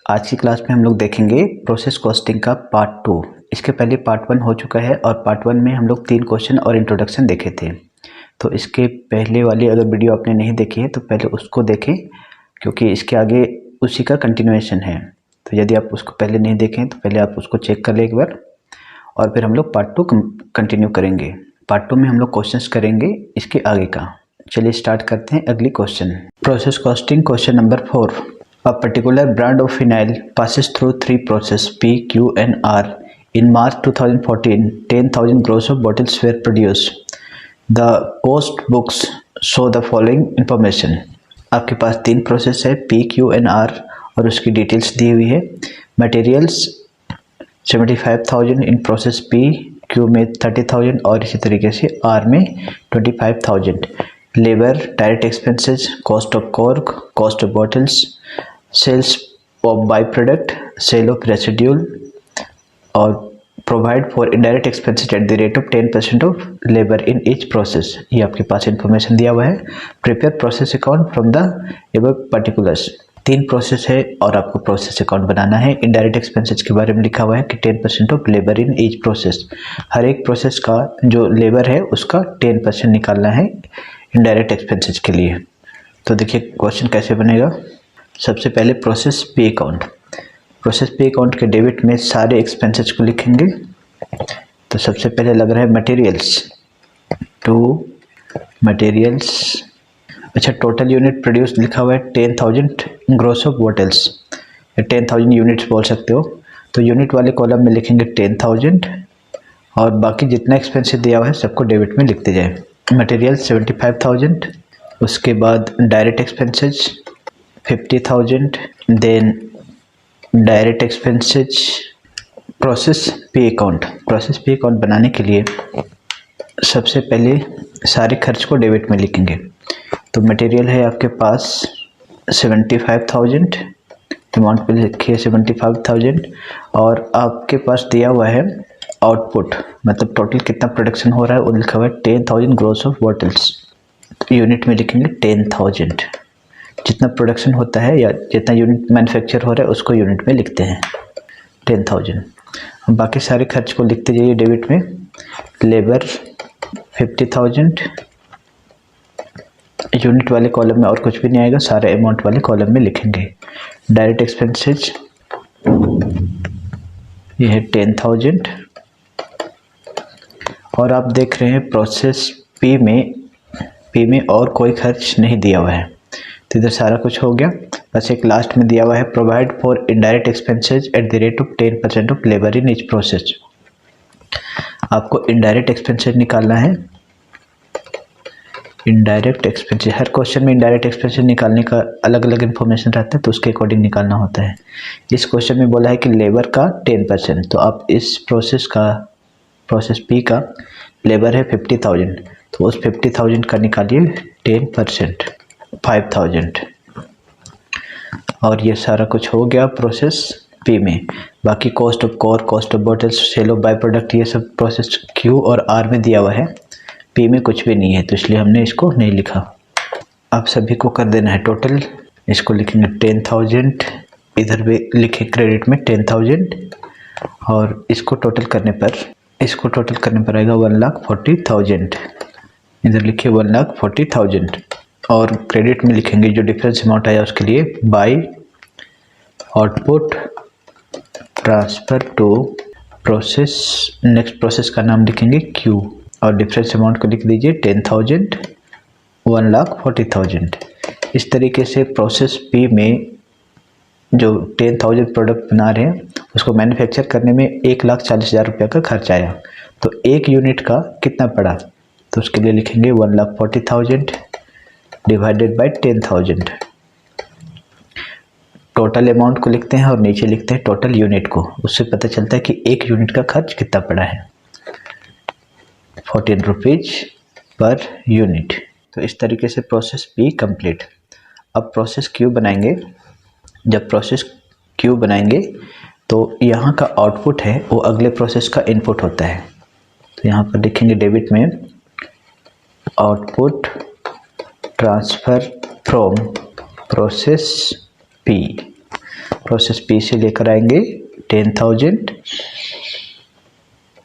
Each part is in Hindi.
आज की क्लास में हम लोग देखेंगे प्रोसेस कॉस्टिंग का पार्ट 2। इसके पहले पार्ट 1 हो चुका है और पार्ट 1 में हम लोग 3 क्वेश्चन और इंट्रोडक्शन देखे थे। तो इसके पहले वाली अगर वीडियो आपने नहीं देखी है तो पहले उसको देखें, क्योंकि इसके आगे उसी का कंटिन्यूएशन है। तो यदि आप उसको पहले नहीं देखें तो पहले आप उसको चेक कर लें एक बार, और फिर हम लोग पार्ट 2 कंटिन्यू करेंगे। पार्ट 2 में हम लोग क्वेश्चंस करेंगे इसके आगे का। चलिए स्टार्ट करते हैं अगली question. Process costing question number 4। A particular brand of phenyl passes through 3 processes P, Q and R. In March 2014, 10,000 gross of bottles were produced. The cost books show the following information. आपके पास 3 प्रोसेस है P, Q and R और उसकी डिटेल्स दी हुई है। Materials 75,000 in process P, Q में 30,000 और इसी तरीके से R में 25,000। Labour, direct expenses, cost of cork, cost of bottles, sales of by product, sale of residual or provide for indirect expenses at the rate of 10% of labour in each process. ये आपके पास इंफॉर्मेशन दिया हुआ है। Prepare process account from the above particulars. 3 process है और आपको प्रोसेस अकाउंट बनाना है। इनडायरेक्ट एक्सपेंसेस के बारे में लिखा हुआ है कि 10% of labour in each process. हर एक प्रोसेस का जो लेबर है उसका 10% निकालना है इनडायरेक्ट एक्सपेंसेस के लिए। तो देखिए क्वेश्चन कैसे बनेगा। सबसे पहले process P account. Process P account के डेबिट में सारे एक्सपेंसेस को लिखेंगे। तो सबसे पहले लग रहा है मटेरियल्स, टू मटेरियल्स। अच्छा, टोटल यूनिट प्रोड्यूस लिखा हुआ है 10,000 ग्रोस ऑफ बॉटल्स, 10,000 यूनिट्स बोल सकते हो। तो यूनिट वाले कॉलम में लिखेंगे 10,000 और बाकी जितना एक्सपेंसेस दिया हुआ है सबको डेबिट में लिखते जाए। मटेरियल 75,000, उसके बाद direct expenses 50,000, then direct expenses. Process P account. Process P account बनाने के लिए सबसे पहले सारे खर्च को डेबिट में लिखेंगे। तो मटेरियल है आपके पास 75,000, अमाउंट पे लिखिए 75,000 और आपके पास दिया हुआ है आउटपुट, मतलब टोटल कितना प्रोडक्शन हो रहा है वो लिखा हुआ है 10,000 ग्रोस ऑफ बॉटल्स। तो यूनिट में लिखेंगे 10,000। जितना प्रोडक्शन होता है या जितना यूनिट मैन्युफैक्चर हो रहा है उसको यूनिट में लिखते हैं 10,000। बाकी सारे खर्च को लिखते जाइए डेबिट में। लेबर 50,000, यूनिट वाले कॉलम में और कुछ भी नहीं आएगा, सारे अमाउंट वाले कॉलम में लिखेंगे। डायरेक्ट एक्सपेंसेस ये है 10,000 और आप देख रहे हैं प्रोसेस पी में और कोई खर्च नहीं दिया हुआ है। तो इधर सारा कुछ हो गया, बस एक लास्ट में दिया हुआ है provide for indirect expenses at the rate of 10% of labour in each process. आपको इनडायरेक्ट एक्सपेंसेस निकालना है। इनडायरेक्ट एक्सपेंसेस, हर क्वेश्चन में इनडायरेक्ट एक्सपेंसेस निकालने का अलग अलग इन्फॉर्मेशन रहता है, तो उसके अकॉर्डिंग निकालना होता है। इस क्वेश्चन में बोला है कि लेबर का 10%, तो आप इस प्रोसेस पी का लेबर है 50,000, तो उस 50,000 का निकालिए 10%, 5,000। और ये सारा कुछ हो गया प्रोसेस पी में। बाकी cost of core, cost of bottles, sale of by product, ये सब प्रोसेस क्यू और आर में दिया हुआ है। पी में कुछ भी नहीं है तो इसलिए हमने इसको नहीं लिखा। अब सभी को कर देना है टोटल। इसको लिखेंगे 10,000, इधर भी लिखे क्रेडिट में 10,000 और इसको टोटल करने पर आएगा 1,40,000। इधर लिखिए 1,40,000 और क्रेडिट में लिखेंगे जो डिफरेंस अमाउंट आया उसके लिए by output transfer to process. Next process का नाम लिखेंगे क्यू और डिफरेंस अमाउंट को लिख दीजिए 10,000, 1,40,000। इस तरीके से प्रोसेस पी में जो 10,000 प्रोडक्ट बना रहे हैं उसको मैन्युफैक्चर करने में 1,40,000 रुपये का खर्च आया। तो एक यूनिट का कितना पड़ा, तो उसके लिए लिखेंगे 1,40,000 डिवाइडेड बाय 10,000। टोटल अमाउंट को लिखते हैं और नीचे लिखते हैं टोटल यूनिट को। उससे पता चलता है कि एक यूनिट का खर्च कितना पड़ा है, 14 रुपीज पर यूनिट। तो इस तरीके से प्रोसेस पी कंप्लीट। अब प्रोसेस क्यू बनाएंगे। जब प्रोसेस क्यू बनाएंगे तो यहाँ का आउटपुट है वो अगले प्रोसेस का इनपुट होता है। तो यहाँ पर लिखेंगे डेबिट में output transfer from process P. Process P से लेकर आएंगे 10,000,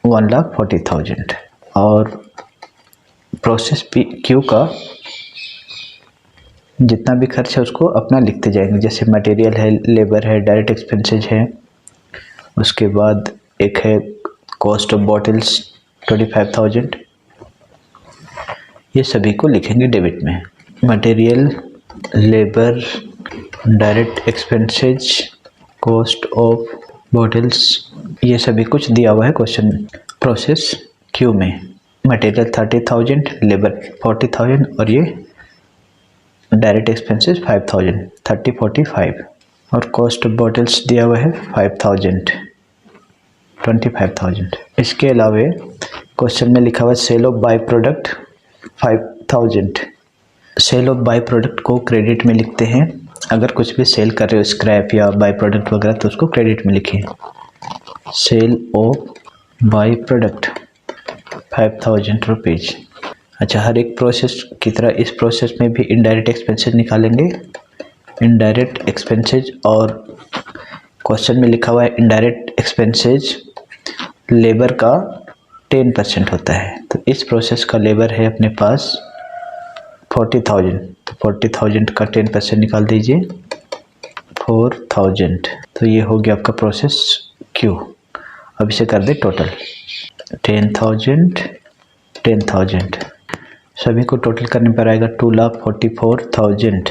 1,40,000 और प्रोसेस पी क्यू का जितना भी खर्च है उसको अपना लिखते जाएंगे। जैसे मटेरियल है, लेबर है, डायरेक्ट एक्सपेंसेज है, उसके बाद एक है कॉस्ट ऑफ बॉटल्स 25,000, ये सभी को लिखेंगे डेबिट में। Material, labour, direct expenses, cost of bottles, ये सभी कुछ दिया हुआ है क्वेश्चन में। प्रोसेस क्यू में मटेरियल 30,000, लेबर 40,000 और ये डायरेक्ट एक्सपेंसेस 5,000, 30, 45 और कॉस्ट ऑफ बॉटल्स दिया हुआ है 5,000, 25,000। इसके अलावा क्वेश्चन में लिखा हुआ है sale of by product 5,000। Sale of by product को क्रेडिट में लिखते हैं। अगर कुछ भी सेल कर रहे हो, स्क्रैप या बाई प्रोडक्ट वगैरह, तो उसको क्रेडिट में लिखिए। Sale of by product 5,000 rupees. अच्छा, हर एक प्रोसेस की तरह इस प्रोसेस में भी इनडायरेक्ट एक्सपेंसेस निकालेंगे। इनडायरेक्ट एक्सपेंसेस, और क्वेश्चन में लिखा हुआ है इनडायरेक्ट एक्सपेंसेस लेबर का 10% होता है। तो इस प्रोसेस का लेबर है अपने पास 40,000, तो 40,000 का 10% निकाल दीजिए, 4,000। तो ये हो गया आपका प्रोसेस क्यू। अब इसे कर दे टोटल, 10,000, 10,000, सभी को टोटल करने पर आएगा 2,44,000।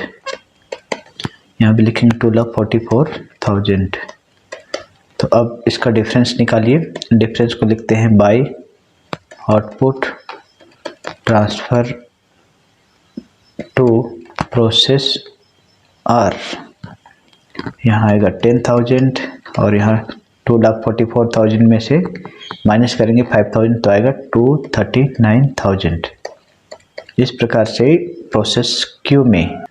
यहाँ भी लिखेंगे 2,44,000। तो अब इसका डिफरेंस निकालिए। डिफरेंस को लिखते हैं by output transfer to process R. यहाँ आएगा 10,000 और यहाँ 2,44,000 में से माइनस करेंगे 5,000 तो आएगा 239,000। इस प्रकार से प्रोसेस क्यू में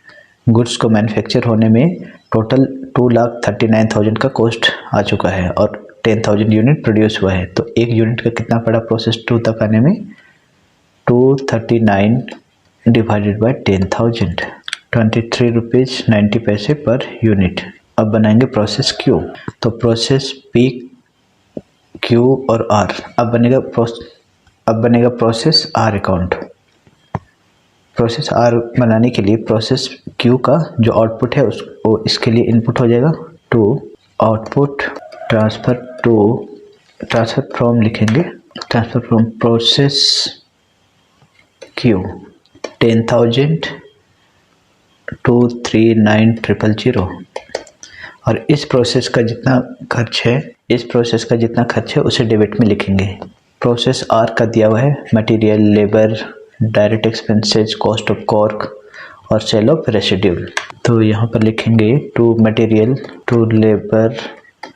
गुड्स को मैन्युफैक्चर होने में टोटल 2,39,000 का कॉस्ट आ चुका है और 10,000 यूनिट प्रोड्यूस हुआ है। तो एक यूनिट का कितना पड़ा प्रोसेस 2 तक आने में? 239 डिवाइडेड बाय 10,000, 23 रुपीज़ 90 पैसे पर यूनिट। अब बनाएंगे प्रोसेस क्यू। तो प्रोसेस पी, क्यू और आर। अब बनेगा process R account. Process R बनाने के लिए प्रोसेस क्यू का जो आउटपुट है उसको इसके लिए इनपुट हो जाएगा टू आउटपुट ट्रांसफ़र फ्रॉम लिखेंगे, ट्रांसफ़र फ्रॉम प्रोसेस क्यू 10,000 239,000। और इस प्रोसेस का जितना खर्च है उसे डेबिट में लिखेंगे। प्रोसेस आर का दिया हुआ है material, labour, direct expenses, cost of cork और सेल ऑफ रेसिड्यूल। तो यहाँ पर लिखेंगे to material, to labour,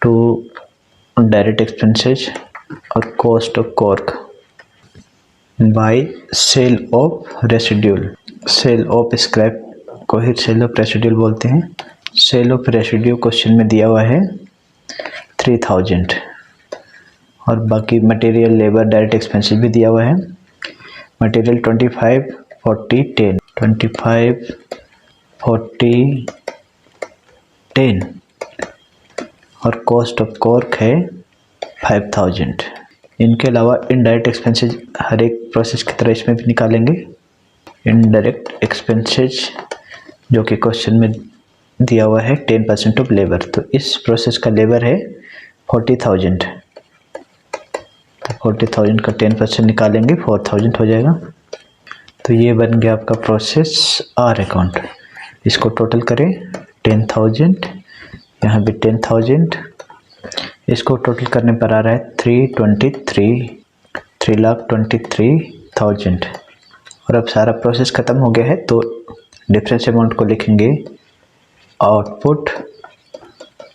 to direct expenses और cost of cork by sale of residual. Sale of scrap को ही सेल ऑफ रेसिड्यूल बोलते हैं। सेल ऑफ रेसिड्यू क्वेश्चन में दिया हुआ है 3,000 और बाकी मटेरियल, लेबर, डायरेक्ट एक्सपेंसेस भी दिया हुआ है। मटेरियल 25, 40, 10, 25, 40, 10 और कॉस्ट ऑफ कॉर्क है 5,000। इनके अलावा इनडायरेक्ट एक्सपेंसेस हर एक प्रोसेस की तरह इसमें भी निकालेंगे। इनडायरेक्ट एक्सपेंसेस जो कि क्वेश्चन में दिया हुआ है 10% ऑफ लेबर। तो इस प्रोसेस का लेबर है 40,000, तो 40,000 का 10% निकालेंगे, 4,000 हो जाएगा। तो ये बन गया आपका प्रोसेस आर अकाउंट। इसको टोटल करें 10,000, यहाँ भी 10,000, इसको टोटल करने पर आ रहा है 3,23,000। और अब सारा प्रोसेस ख़त्म हो गया है तो डिफरेंस अमाउंट को लिखेंगे output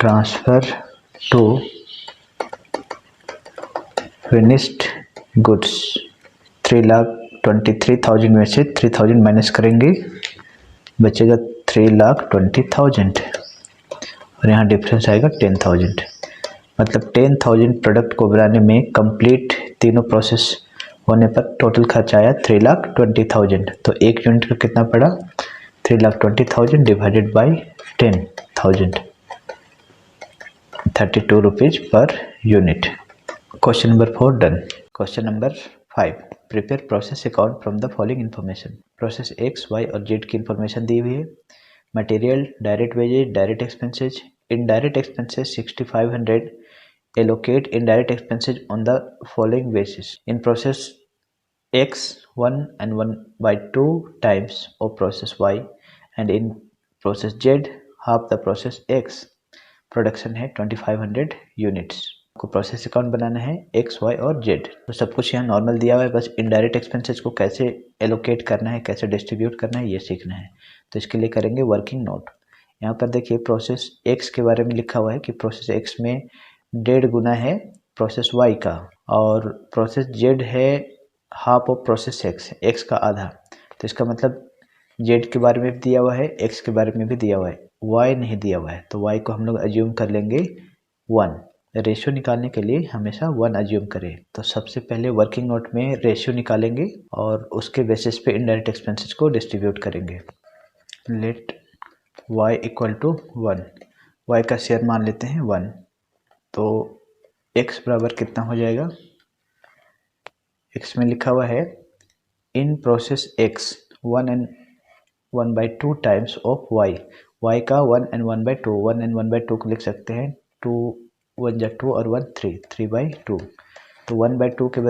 transfer to finished goods. 3,23,000 में से 3,000 माइनस करेंगे, बचेगा 3,20,000 और यहाँ डिफरेंस आएगा 10,000। मतलब 10,000 प्रोडक्ट को बनाने में कंप्लीट तीनों प्रोसेस होने पर टोटल खर्च आया 3,20,000। तो एक यूनिट का कितना पड़ा? 3,20,000 divided by 10,000। 32 rupees per unit. Question number 4 done. Question number 5. Prepare process account from the following information. Process X, Y और Z की information दी हुई है. Material, direct wages, direct expenses, indirect expenses 6500. Allocate indirect expenses on the following basis. In process X 1 and 1 by 2 times of process Y and in process Z half the process X. Production है 2500 यूनिट्स. आपको प्रोसेस अकाउंट बनाना है एक्स वाई और जेड. तो सब कुछ यहाँ नॉर्मल दिया हुआ है, बस इनडायरेक्ट एक्सपेंसेस को कैसे एलोकेट करना है, कैसे डिस्ट्रीब्यूट करना है, ये सीखना है. तो इसके लिए करेंगे वर्किंग नोट. यहाँ पर देखिए प्रोसेस एक्स के बारे में लिखा हुआ है कि प्रोसेस एक्स में 1.5 गुना है प्रोसेस वाई का और प्रोसेस जेड है half of process x, x का आधा. तो इसका मतलब जेड के बारे में भी दिया हुआ है, एक्स के बारे में भी दिया हुआ है, वाई नहीं दिया हुआ है. तो वाई को हम लोग अज्यूम कर लेंगे 1. रेशियो निकालने के लिए हमेशा 1 अज्यूम करें. तो सबसे पहले वर्किंग नोट में रेशियो निकालेंगे और उसके बेसिस पे इनडायरेक्ट एक्सपेंसेस को डिस्ट्रीब्यूट करेंगे. Let y equal to 1. y का शेयर मान लेते हैं 1. तो x बराबर कितना हो जाएगा. x में लिखा हुआ है in process x 1 and 1 by 2 times of y. y का 1 and 1 by 2. 1 and 1 by 2 को लिख सकते हैं 2 1 जा 2 और 1 3 3 by 2. तो 1 by 2 के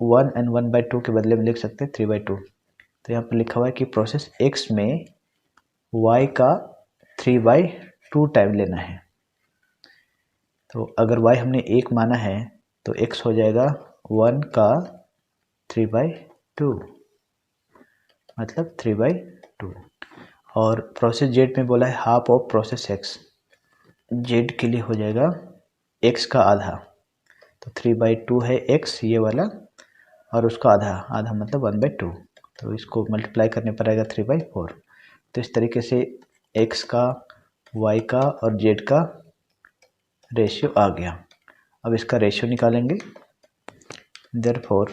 1 and 1 by 2 के बदले में लिख सकते हैं 3 by 2. तो यहाँ पर लिखा हुआ है कि प्रोसेस x में y का 3 by 2 टाइम लेना है. तो अगर y हमने 1 माना है तो x हो जाएगा 1 का 3 by 2 मतलब 3 by 2. और प्रोसेस जेड में बोला है half of process x. Z के लिए हो जाएगा एक्स का आधा. तो 3 by 2 है एक्स ये वाला और उसका आधा, आधा मतलब 1 by 2. तो इसको मल्टीप्लाई करने पर आएगा 3 by 4. तो इस तरीके से एक्स का, वाई का और जेड का रेशियो आ गया. अब इसका रेशियो निकालेंगे. Therefore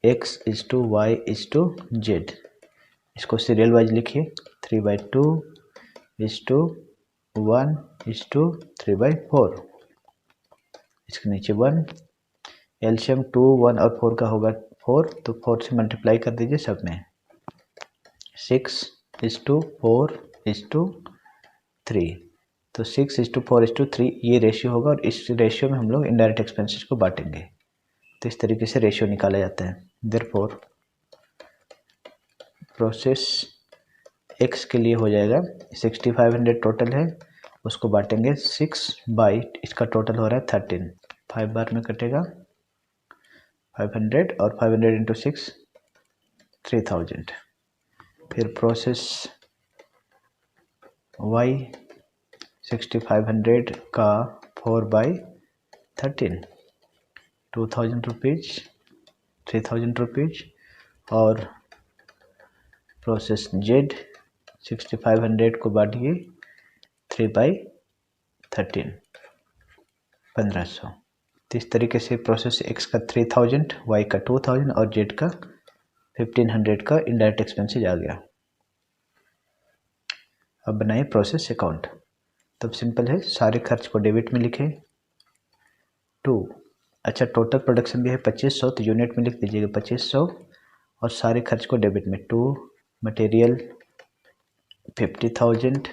X is to Y is to Z. इसको सीरियल वाइज लिखिए. 3 by 2 is to 1 is to 3 by 4. इसके नीचे 1. एलसीएम 2 1 और 4 का होगा 4. तो 4 से मल्टीप्लाई कर दीजिए सब में. 6 इज टू 4 इज टू 3. तो 6 इज टू 4 इज टू 3 ये रेशियो होगा और इस रेशियो में हम लोग इनडायरेक्ट एक्सपेंसेस को बांटेंगे. तो इस तरीके से रेशियो निकाला जाता है. देयरफॉर प्रोसेस x के लिए हो जाएगा 6500 टोटल है, उसको बांटेंगे 6 बाई, इसका टोटल हो रहा है 13. 5 बार में कटेगा 500 और 500 इंटू 6 3000. फिर प्रोसेस y 6500 का 4 बाई 13 2000 रुपीज़ 3000 रुपीज़. और प्रोसेस जेड 6500 को बांटिए 3 बाई 13 1500. तो इस तरीके से प्रोसेस एक्स का 3000, वाई का 2000 और जेड का 1500 का इनडायरेक्ट एक्सपेंसेस आ गया. अब बनाइए प्रोसेस अकाउंट. तब सिंपल है, सारे खर्च को डेबिट में लिखें 2. अच्छा टोटल प्रोडक्शन भी है 2500 तो यूनिट में लिख दीजिएगा 2500 और सारे खर्च को डेबिट में 2. Material 50,000.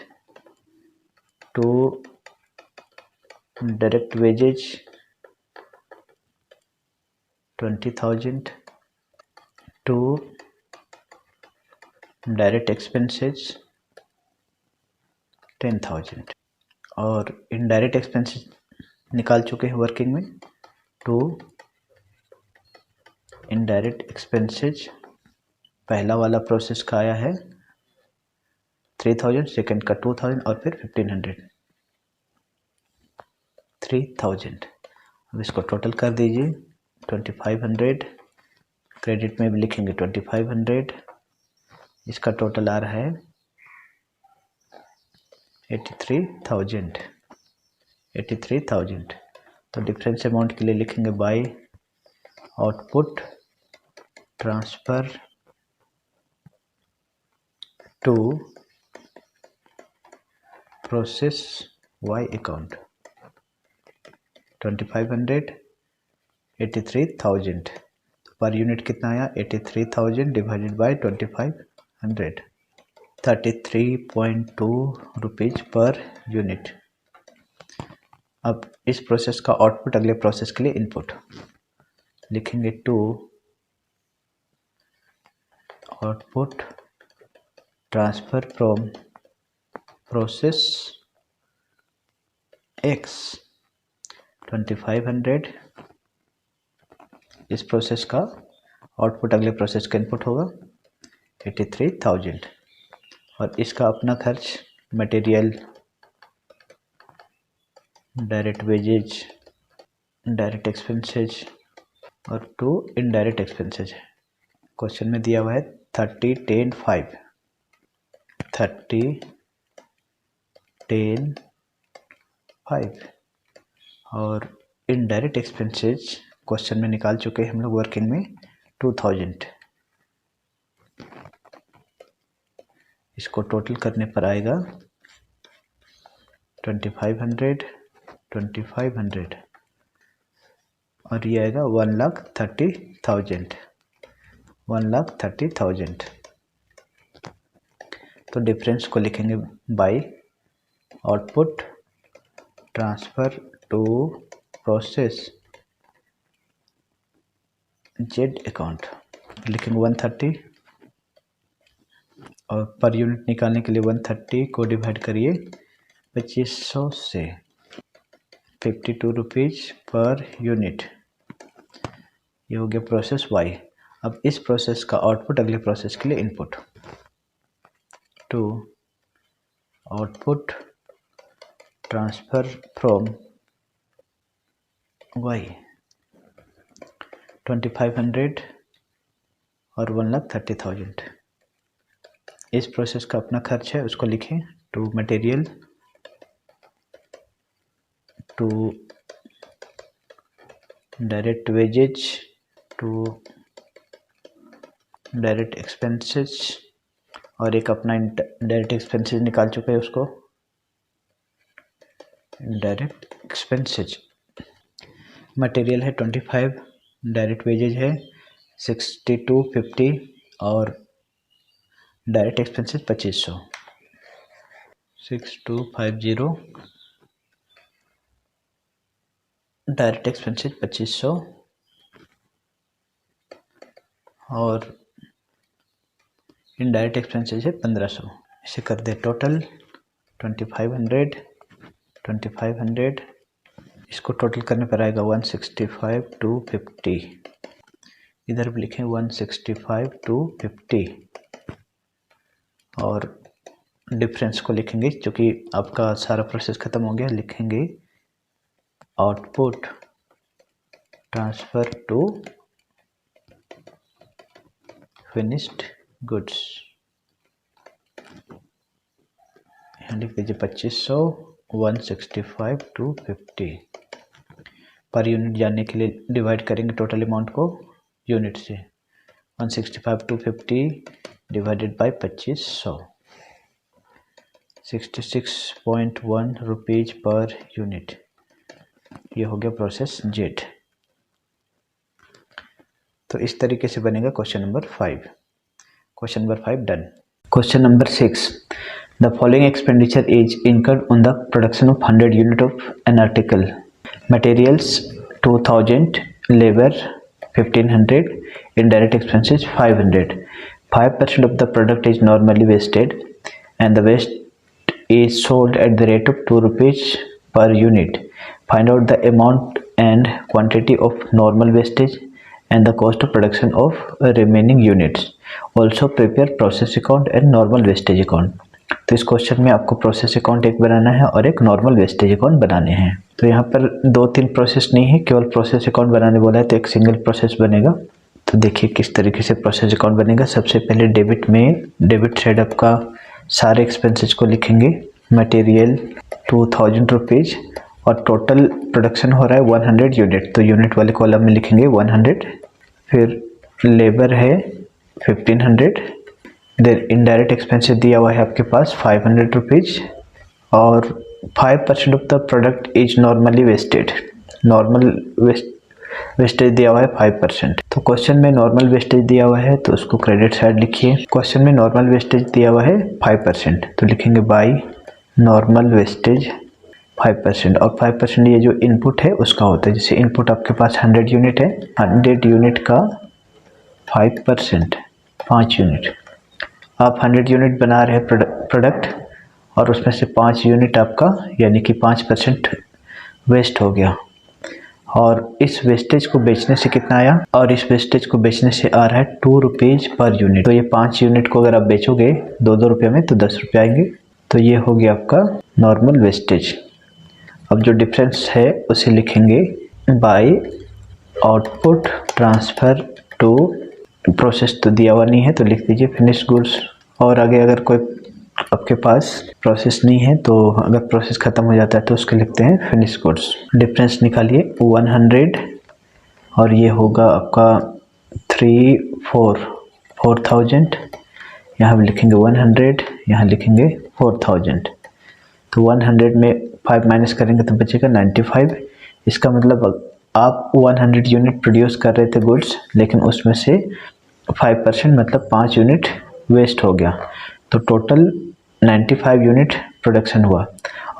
2 direct wages 20,000. 2 direct expenses 10,000. और इनडायरेक्ट एक्सपेंसेस निकाल चुके हैं वर्किंग में. 2 इनडायरेक्ट एक्सपेंसेस पहला वाला प्रोसेस का आया है 3000, सेकेंड का 2000 और फिर 1500 3000. अब इसको टोटल कर दीजिए 2500. क्रेडिट में भी लिखेंगे 2500. इसका टोटल आ रहा है 83,000. तो डिफरेंस अमाउंट के लिए लिखेंगे by output transfer to process Y account. 2500 83,000। तो पर यूनिट कितना आया 83,000 divided by 2500 33.2 rupees per unit. अब इस प्रोसेस का आउटपुट अगले प्रोसेस के लिए इनपुट लिखेंगे to output transfer from process X 2500 इस प्रोसेस का आउटपुट अगले प्रोसेस का इनपुट होगा 83,000 और इसका अपना खर्च material, direct wages, direct expenses और 2 इनडायरेक्ट एक्सपेंसेज है। क्वेश्चन में दिया हुआ है 30 10 5 30 10 5 और इनडायरेक्ट एक्सपेंसेज क्वेश्चन में निकाल चुके हैं हम लोग वर्किंग में 2000। इसको टोटल करने पर आएगा 2500 2500 और ये आएगा 1,30,000 1,30,000। तो डिफरेंस को लिखेंगे by output transfer to process Z account लिखेंगे 130 और पर यूनिट निकालने के लिए 130 को डिवाइड करिए 2500 से 52 रुपीज पर यूनिट। ये हो गया प्रोसेस वाई। अब इस प्रोसेस का आउटपुट अगले प्रोसेस के लिए input to output transfer from Y 2500 और 1,30,000। इस प्रोसेस का अपना खर्च है उसको लिखें to material, to direct wages, to direct expenses और एक अपना डायरेक्ट एक्सपेंसेस निकाल चुका है उसको डायरेक्ट एक्सपेंसेस। मटेरियल है 25, डायरेक्ट वेजेज है 6250 और डायरेक्ट एक्सपेंसेस 2500 6250 डायरेक्ट एक्सपेंसेस 2500 और इनडायरेक्ट एक्सपेंसेस है 1500। इसे कर दे टोटल 2500 इसको टोटल करने पर आएगा 165,250। इधर भी लिखें 165,250 और डिफरेंस को लिखेंगे क्योंकि आपका सारा प्रोसेस खत्म हो गया। लिखेंगे output transfer to finished goods. यहाँ लिख दीजिए 2500 165,250 पर यूनिट जानने के लिए डिवाइड करेंगे टोटल अमाउंट को यूनिट से 165,250 divided by 2500 66.1 rupees per unit. ये हो गया प्रोसेस जेड। तो इस तरीके से बनेगा question number 5। Question number 5 done. Question number 6 the following expenditure is incurred on the production of 100 unit of an article. Materials 2000, labour 1500, indirect expenses 500. 5% of the product is normally wasted and the waste is sold at the rate of 2 rupees per unit. Find out the amount and quantity of normal wastage and the cost of production of remaining units. Also prepare process account and normal wastage account. तो इस क्वेश्चन में आपको प्रोसेस अकाउंट एक बनाना है और एक नॉर्मल वेस्टेज अकाउंट बनाने हैं। तो यहाँ पर 2-3 प्रोसेस नहीं है, केवल प्रोसेस अकाउंट बनाने बोला है तो एक सिंगल प्रोसेस बनेगा। तो देखिए किस तरीके से प्रोसेस अकाउंट बनेगा। सबसे पहले डेबिट में डेबिट साइड आपका सारे एक्सपेंसेस को लिखेंगे। मटेरियल 2000 रुपीज़ और टोटल प्रोडक्शन हो रहा है 100 यूनिट, तो यूनिट वाले कॉलम में लिखेंगे 100। फिर लेबर है 1500, इधर इनडायरेक्ट एक्सपेंसेस दिया हुआ है आपके पास 500 रुपीज़ और 5% of the product is normally wasted. Normal wastage दिया हुआ है 5%। तो क्वेश्चन में नॉर्मल वेस्टेज दिया हुआ है तो उसको क्रेडिट साइड लिखिए। क्वेश्चन में नॉर्मल वेस्टेज दिया हुआ है 5%, तो लिखेंगे बाय नॉर्मल वेस्टेज 5%। और 5% ये जो इनपुट है उसका होता है। जैसे इनपुट आपके पास 100 यूनिट है, 100 यूनिट का 5% 5 यूनिट। आप 100 यूनिट बना रहे हैं प्रोडक्ट और उसमें से 5 यूनिट आपका यानी कि 5% वेस्ट हो गया। और इस वेस्टेज को बेचने से कितना आया, और इस वेस्टेज को बेचने से आ रहा है 2 रुपीज़ पर यूनिट। तो ये 5 यूनिट को अगर आप बेचोगे 2 रुपये में तो 10 रुपये आएंगे। तो ये हो गया आपका नॉर्मल वेस्टेज। अब जो डिफरेंस है उसे लिखेंगे by output transfer to process. तो दिया हुआ नहीं है तो लिख दीजिए फिनिश गुड्स। और आगे अगर कोई आपके पास प्रोसेस नहीं है तो अगर प्रोसेस ख़त्म हो जाता है तो उसके लिखते हैं फिनिश गुड्स। डिफरेंस निकालिए 100 और ये होगा आपका 4000। यहाँ लिखेंगे 100, यहाँ लिखेंगे 4000। तो 100 में 5 माइनस करेंगे तो बचेगा 95। इसका मतलब आप 100 यूनिट प्रोड्यूस कर रहे थे गुड्स, लेकिन उसमें से 5% मतलब 5 यूनिट वेस्ट हो गया। तो टोटल 95 यूनिट प्रोडक्शन हुआ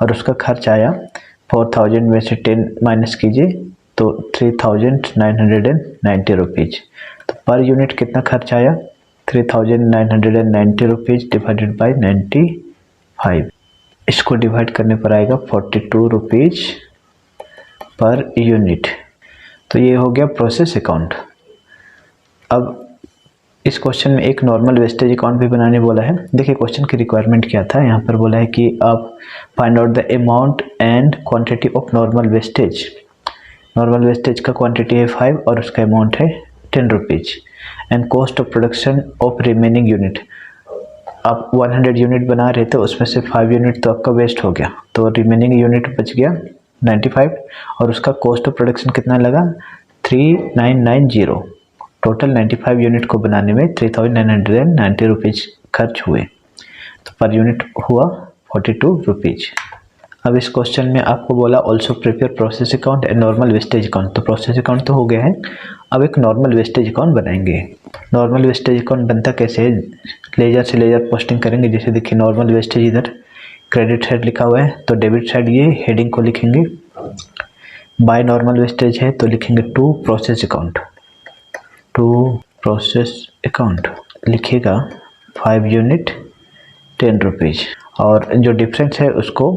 और उसका खर्च आया 4000 में से 10 माइनस कीजिए तो 3990 रुपीज़। तो पर यूनिट कितना खर्च आया, 3990 रुपीज़ डिवाइडेड बाई 95। इसको डिवाइड करने पर आएगा 42 रुपीज़ पर यूनिट। तो ये हो गया प्रोसेस अकाउंट। अब इस क्वेश्चन में एक नॉर्मल वेस्टेज अकाउंट भी बनाने बोला है। देखिए क्वेश्चन की रिक्वायरमेंट क्या था। यहाँ पर बोला है कि आप find out the amount and quantity of normal wastage. Normal wastage का क्वांटिटी है 5 और उसका अमाउंट है 10 rupees. And cost of production of remaining unit. आप 100 यूनिट बना रहे थे, उसमें से 5 यूनिट तो आपका वेस्ट हो गया, तो रिमेनिंग यूनिट बच गया 95 और उसका कॉस्ट ऑफ प्रोडक्शन कितना लगा 3990। टोटल 95 यूनिट को बनाने में 3990 रुपीज़ खर्च हुए। तो पर यूनिट हुआ 42 रुपीज़। अब इस क्वेश्चन में आपको बोला also prepare process account and normal wastage account. तो प्रोसेस अकाउंट तो हो गया है, अब एक नॉर्मल वेस्टेज अकाउंट बनाएंगे। नॉर्मल वेस्टेज अकाउंट बनता कैसे है, लेजर से लेजर पोस्टिंग करेंगे। जैसे देखिए नॉर्मल वेस्टेज इधर क्रेडिट साइड लिखा हुआ है, तो डेबिट साइड ये हेडिंग को लिखेंगे। बाय नॉर्मल वेस्टेज है तो लिखेंगे to process account. To process account लिखिएगा 5 यूनिट 10 रुपीज़ और जो डिफरेंस है उसको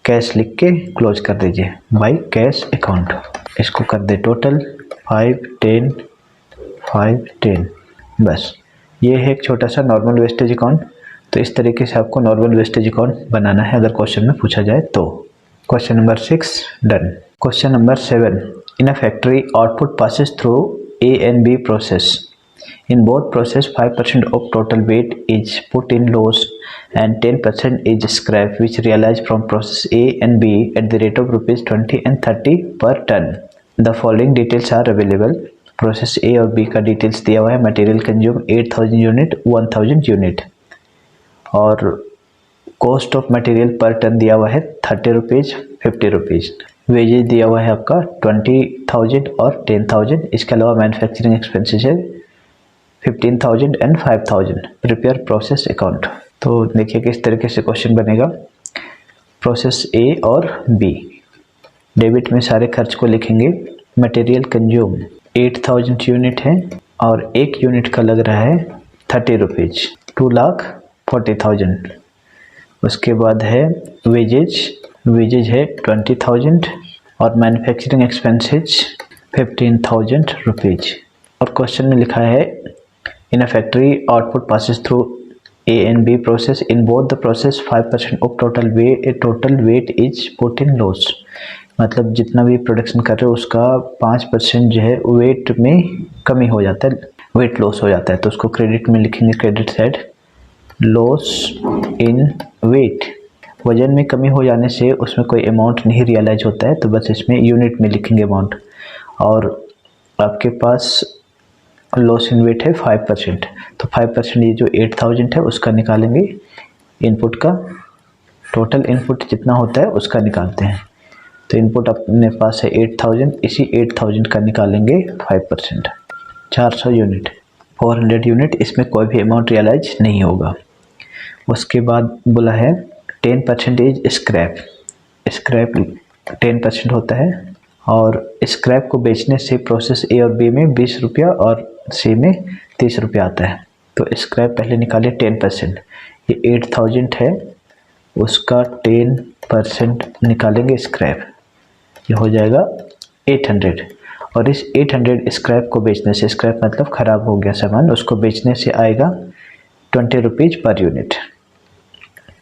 कैश लिख के क्लोज कर दीजिए बाय कैश अकाउंट। इसको कर दे टोटल 5 10 5 10। बस ये है एक छोटा सा नॉर्मल वेस्टेज अकाउंट। तो इस तरीके से आपको नॉर्मल वेस्टेज अकाउंट बनाना है अगर क्वेश्चन में पूछा जाए तो। Question number 6 done. Question number 7 in a factory output passes through A and B process. In both process 5% of total weight is put in loss and 10% is scrap which realized from process A and B at the rate of rupees 20 and 30 per ton. The following details are available. Process A और B का details दिया हुआ है। Material consume 8000 unit 1000 unit और cost of material per ton दिया हुआ है 30 रुपीज़ 50 रुपीज़। वेजेज दिया हुआ है आपका 20,000 और 10,000। इसके अलावा मैन्युफैक्चरिंग एक्सपेंसेस है 15,000 एंड 5,000। Prepare process account. तो देखिए किस तरीके से क्वेश्चन बनेगा। प्रोसेस ए और बी, डेबिट में सारे खर्च को लिखेंगे। मटेरियल कंज्यूम 8,000 यूनिट है और एक यूनिट का लग रहा है 30 रुपीज़, 2,40,000। उसके बाद है वेजेज है 20,000 और मैन्युफैक्चरिंग एक्सपेंसेज 15,000 रुपीज़। और क्वेश्चन में लिखा है in a factory output passes through A and B process in both the process 5% of total weight is put in loss. मतलब जितना भी प्रोडक्शन कर रहे हो उसका 5% जो है वेट में कमी हो जाता है, वेट लॉस हो जाता है। तो उसको क्रेडिट में लिखेंगे, credit side loss in weight. वजन में कमी हो जाने से उसमें कोई अमाउंट नहीं रियलाइज होता है, तो बस इसमें यूनिट में लिखेंगे अमाउंट। और आपके पास लॉस इन वेट है 5%, तो 5% ये जो 8,000 है उसका निकालेंगे इनपुट का। टोटल इनपुट जितना होता है उसका निकालते हैं। तो इनपुट अपने पास है 8000, इसी 8000 का निकालेंगे 5%, 400 यूनिट, 400 यूनिट, इसमें कोई भी अमाउंट रियलाइज नहीं होगा। उसके बाद बोला है 10% स्क्रैप, स्क्रैप 10% होता है और स्क्रैप को बेचने से प्रोसेस ए और बी में 20 रुपया और सी में 30 रुपया आता है। तो स्क्रैप पहले निकाले 10%, ये 8000 है, उसका 10% निकालेंगे स्क्रैप, ये हो जाएगा 800। और इस 800 स्क्रैप को बेचने से, स्क्रैप मतलब ख़राब हो गया सामान, उसको बेचने से आएगा 20 रुपीज़ पर यूनिट।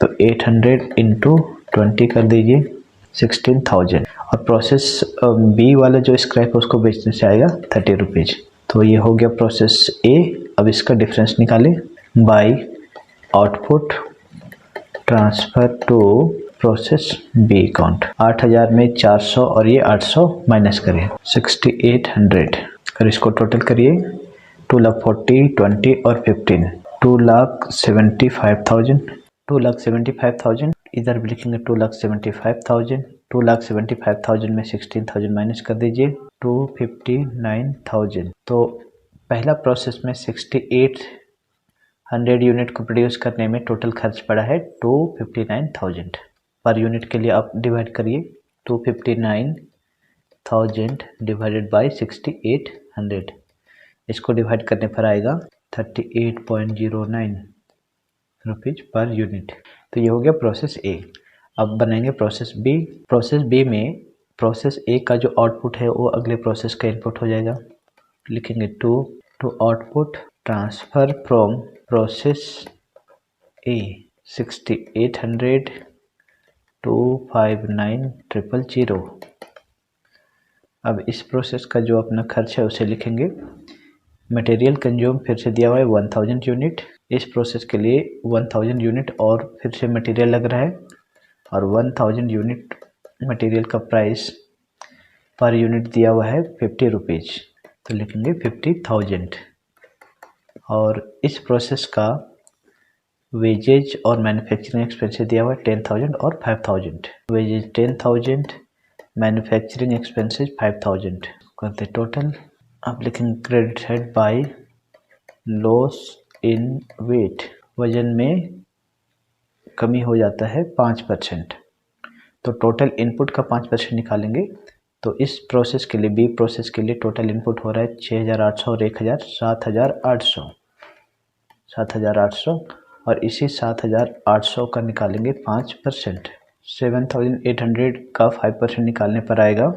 तो 800 इंटू 20 कर दीजिए 16,000। और प्रोसेस बी वाला जो स्क्रैप है उसको बेचने से आएगा 30 रुपीज़। तो ये हो गया प्रोसेस ए। अब इसका डिफरेंस निकालें, by output transfer to process B account. 8000 में 400 और ये 800 माइनस करें 6800, और इसको टोटल करिए 2,40,000, 20 और 15, 2,75,000, 2,75,000, इधर भी लिखेंगे 2,75,000, 2,75,000 में 16,000 माइनस कर दीजिए 259,000। तो पहला प्रोसेस में 6800 यूनिट को प्रोड्यूस करने में टोटल खर्च पड़ा है 259,000 पर यूनिट के लिए आप डिवाइड करिए 259,000 डिवाइडेड बाय 6800, इसको डिवाइड करने पर आएगा 38.09 रुपीज़ पर यूनिट। तो ये हो गया प्रोसेस ए। अब बनाएंगे प्रोसेस बी। प्रोसेस बी में प्रोसेस ए का जो आउटपुट है वो अगले प्रोसेस का इनपुट हो जाएगा। लिखेंगे to output transfer from process A 6800 to 59,000। अब इस प्रोसेस का जो अपना खर्च है उसे लिखेंगे। मटेरियल कंज्यूम फिर से दिया हुआ है 1000 यूनिट, इस प्रोसेस के लिए 1000 यूनिट और फिर से मटेरियल लग रहा है, और 1000 यूनिट मटेरियल का प्राइस पर यूनिट दिया हुआ है 50 रुपीज़, तो लिखेंगे 50,000। और इस प्रोसेस का वेजेज और मैन्युफैक्चरिंग एक्सपेंसेस दिया हुआ है 10,000 और 5,000। वेजेज 10,000, मैन्युफैक्चरिंग एक्सपेंसेस 5,000 करते टोटल। आप लिखेंगे credit head by loss in weight, वजन में कमी हो जाता है 5%। तो टोटल इनपुट का 5% निकालेंगे। तो इस प्रोसेस के लिए, बी प्रोसेस के लिए टोटल इनपुट हो रहा है 6,800 और 1,000, 7,800, 7,800, और इसी 7,800 का निकालेंगे 5%। 7,800 का 5% निकालने पर आएगा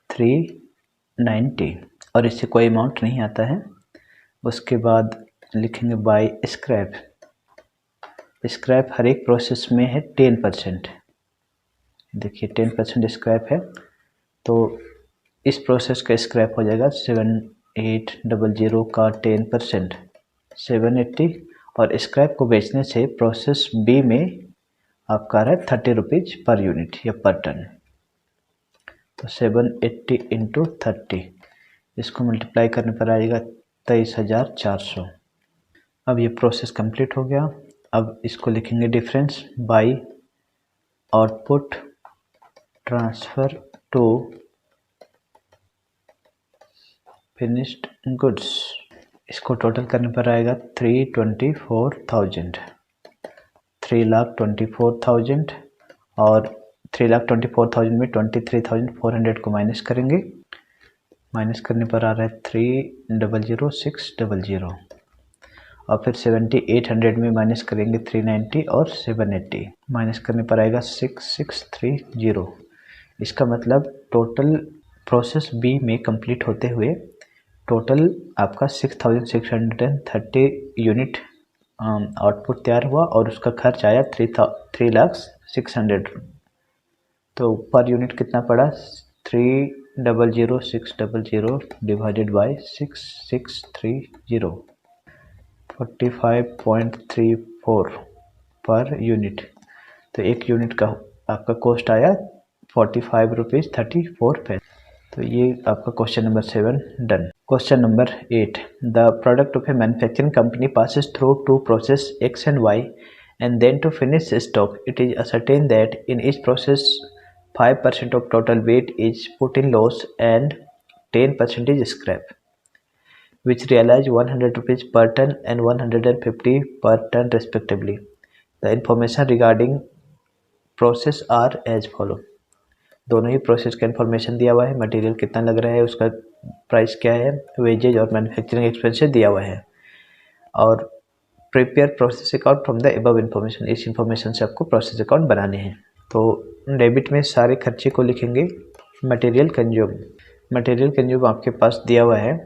390, और इससे कोई अमाउंट नहीं आता है। उसके बाद लिखेंगे बाय स्क्रैप। स्क्रैप हर एक प्रोसेस में है 10%, देखिए 10% स्क्रैप है, तो इस प्रोसेस का स्क्रैप हो जाएगा 7,800 का 10% 780, और स्क्रैप को बेचने से प्रोसेस बी में आपका आ रहा है 30 रुपीज़ पर यूनिट या पर टन। तो 780 इंटू 30, इसको मल्टीप्लाई करने पर आएगा 23,400। अब ये प्रोसेस कंप्लीट हो गया। अब इसको लिखेंगे difference by output transfer to finished goods, इसको टोटल करने पर आएगा 324,000, 3,24,000, और 3,24,000 में 23,400 को माइनस करेंगे। माइनस करने पर आ रहा है 3,00,600, और फिर 7,800 में माइनस करेंगे 390 और 780, माइनस करने पर आएगा 6,630। इसका मतलब टोटल प्रोसेस बी में कंप्लीट होते हुए टोटल आपका 6,630 यूनिट आउटपुट तैयार हुआ, और उसका खर्च आया 3,06,000। तो पर यूनिट कितना पड़ा, 3,00,600 डिवाइडेड बाय 6,630, 45.34 पर यूनिट। तो एक यूनिट का आपका कॉस्ट आया 45 रुपीज़ 34 पैसे। तो ये आपका question number 7 done. Question number 8, the product of A manufacturing company passes through two process X and Y and then to finish stock. It is ascertained that in each process 5% of total weight is put in loss and 10% is scrap, which realize 100 rupees per ton and 150 per ton respectively. The information regarding process are as follow. दोनों ही प्रोसेस का इन्फॉर्मेशन दिया हुआ है, मटेरियल कितना लग रहा है, उसका प्राइस क्या है, वेजेज और मैन्युफैक्चरिंग एक्सपेंसेस दिया हुआ है, और prepare process account from the above information, इस इन्फॉर्मेशन से आपको प्रोसेस अकाउंट बनाने हैं। तो डेबिट में सारे खर्चे को लिखेंगे। मटेरियल कंज्यूम आपके पास दिया हुआ है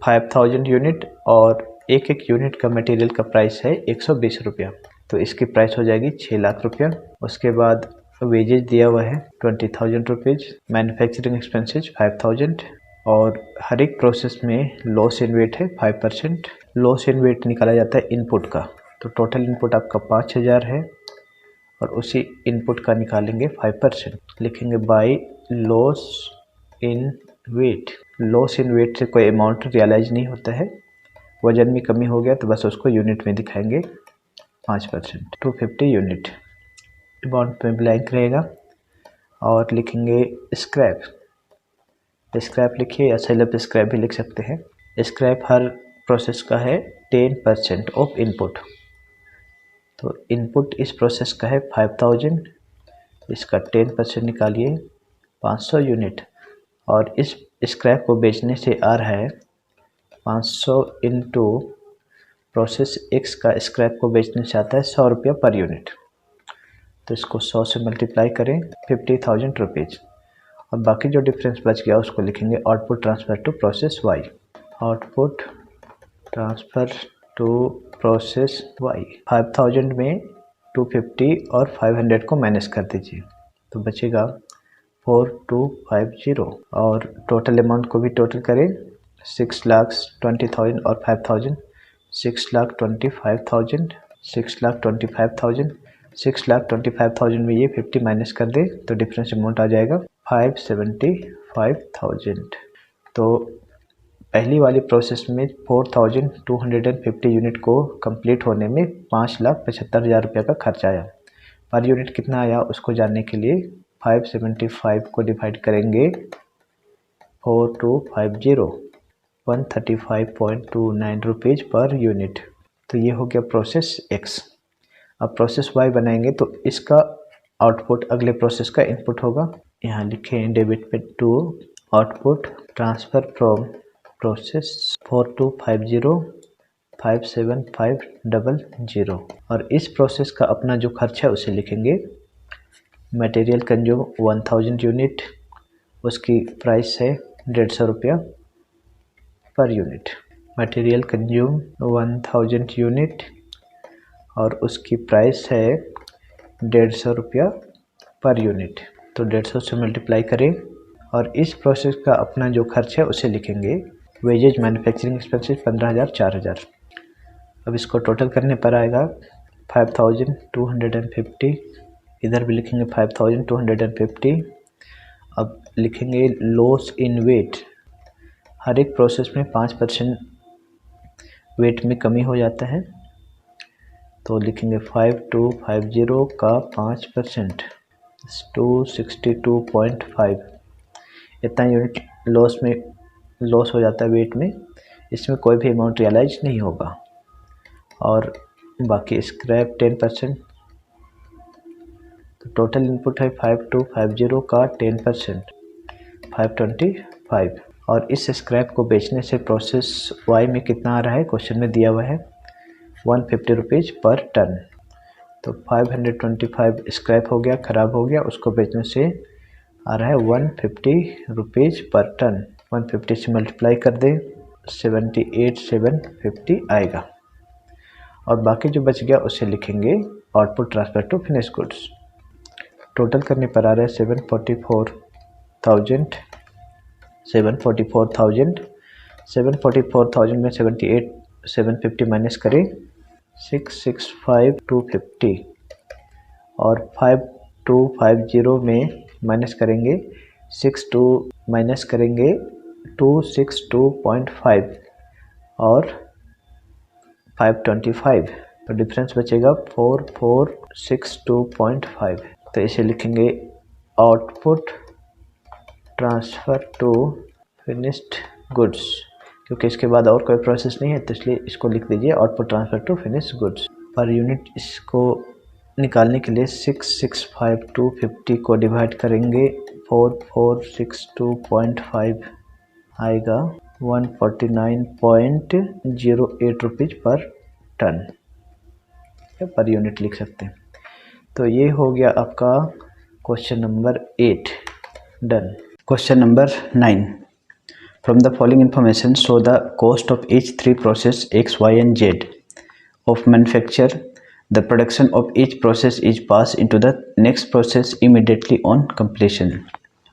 5000 यूनिट और एक एक यूनिट का मटेरियल का प्राइस है 120 रुपया, तो इसकी प्राइस हो जाएगी 6 लाख रुपया। उसके बाद वेजेज दिया हुआ है 20,000 रुपीज़, मैन्युफैक्चरिंग एक्सपेंसेस 5000 और हर एक प्रोसेस में लॉस इन वेट है 5%। लॉस इन वेट निकाला जाता है इनपुट का, तो टोटल इनपुट आपका 5000 है और उसी इनपुट का निकालेंगे 5%, लिखेंगे by loss in weight. Loss in weight से कोई अमाउंट रियलाइज नहीं होता है, वजन में कमी हो गया तो बस उसको यूनिट में दिखाएंगे 5%, 250 यूनिट। अमाउंट में ब्लैंक रहेगा और लिखेंगे स्क्रैप लिखिए या सेल ऑफ स्क्रैप भी लिख सकते हैं। स्क्रैप हर प्रोसेस का है 10% ऑफ इनपुट, तो इनपुट इस प्रोसेस का है 5000, इसका 10% निकालिए 500 यूनिट, और इस स्क्रैप को बेचने से आ रहा है 500 इंटू प्रोसेस एक्स का स्क्रैप को बेचने से आता है 100 रुपया पर यूनिट, तो इसको 100 से मल्टीप्लाई करें 50,000 रुपीज़, और बाकी जो डिफरेंस बच गया उसको लिखेंगे output transfer to process Y. Output transfer to process Y, 5000 में 250 और 500 को माइनस कर दीजिए तो बचेगा 4250, और टोटल अमाउंट को भी टोटल करें 6,20,000 और 5000, 6,25,000, 6,25,000, 6,25,000 में ये 50 माइनस कर दे तो डिफरेंस अमाउंट आ जाएगा 575,000। तो पहली वाली प्रोसेस में 4250 यूनिट को कंप्लीट होने में 5,75,000 रुपये का खर्च आया। पर यूनिट कितना आया उसको जानने के लिए 575 को डिवाइड करेंगे 4250, 135.29 रुपीज़ पर यूनिट। तो ये हो गया प्रोसेस एक्स। अब प्रोसेस वाई बनाएंगे तो इसका आउटपुट अगले प्रोसेस का इनपुट होगा। यहाँ लिखें डेबिट पे to output transfer from process 4250,57500, और इस प्रोसेस का अपना जो खर्च है उसे लिखेंगे। मटेरियल कंज्यूम 1000 यूनिट, उसकी प्राइस है 150 रुपया per unit. Material consume 1000 unit और उसकी प्राइस है 150 रुपया पर यूनिट, तो 150 से मल्टीप्लाई करें, और इस प्रोसेस का अपना जो खर्च है उसे लिखेंगे। Wages manufacturing expenses 15,000 4,000। अब इसको टोटल करने पर आएगा 5,250, इधर भी लिखेंगे 5,250। अब लिखेंगे लॉस इन वेट, हर एक प्रोसेस में 5% वेट में कमी हो जाता है, तो लिखेंगे 5250 का 5% 262.5, इतना यूनिट लॉस हो जाता है वेट में, इसमें कोई भी अमाउंट रियलाइज नहीं होगा। और बाकी स्क्रैप 10%, तो टोटल इनपुट है 5250 का 10% 525, और इस स्क्रैप को बेचने से प्रोसेस वाई में कितना आ रहा है क्वेश्चन में दिया हुआ है 150 रुपीज़ पर टन, तो 525 स्क्रैप हो गया, ख़राब हो गया, उसको बेचने से आ रहा है 150 रुपीज़ पर टन। 150 से मल्टीप्लाई कर दें 78,750 आएगा, और बाकी जो बच गया उसे लिखेंगे output transfer to finish goods. Total करने पर आ रहा है 744,000 में 78,750 माइनस करें 665,250, और 5250 में माइनस करेंगे 262.5 और 525, तो डिफरेंस बचेगा 4462.5, तो इसे लिखेंगे output transfer to finished goods, क्योंकि इसके बाद और कोई प्रोसेस नहीं है तो इसलिए इसको लिख दीजिए output transfer to finished goods. Per unit इसको निकालने के लिए 665250 को डिवाइड करेंगे 4462.5 आएगा 149.08 रुपीज़ पर टन या पर यूनिट लिख सकते हैं। तो ये हो गया आपका question number 8 done. Question number 9, from the following information show the cost of each 3 process X, Y and Z of manufacture. The production of each process is passed into the next process immediately on completion.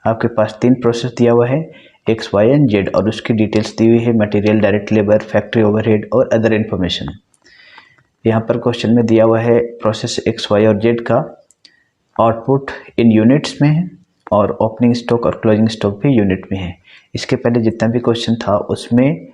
आपके पास 3 प्रोसेस दिया हुआ है X, Y and Z और उसकी डिटेल्स दी हुई है material, direct labour, factory overhead और अदर इन्फॉर्मेशन। यहाँ पर क्वेश्चन में दिया हुआ है प्रोसेस X, Y और Z का आउटपुट इन यूनिट्स में है और ओपनिंग स्टॉक और क्लोजिंग स्टॉक भी यूनिट में है। इसके पहले जितना भी क्वेश्चन था उसमें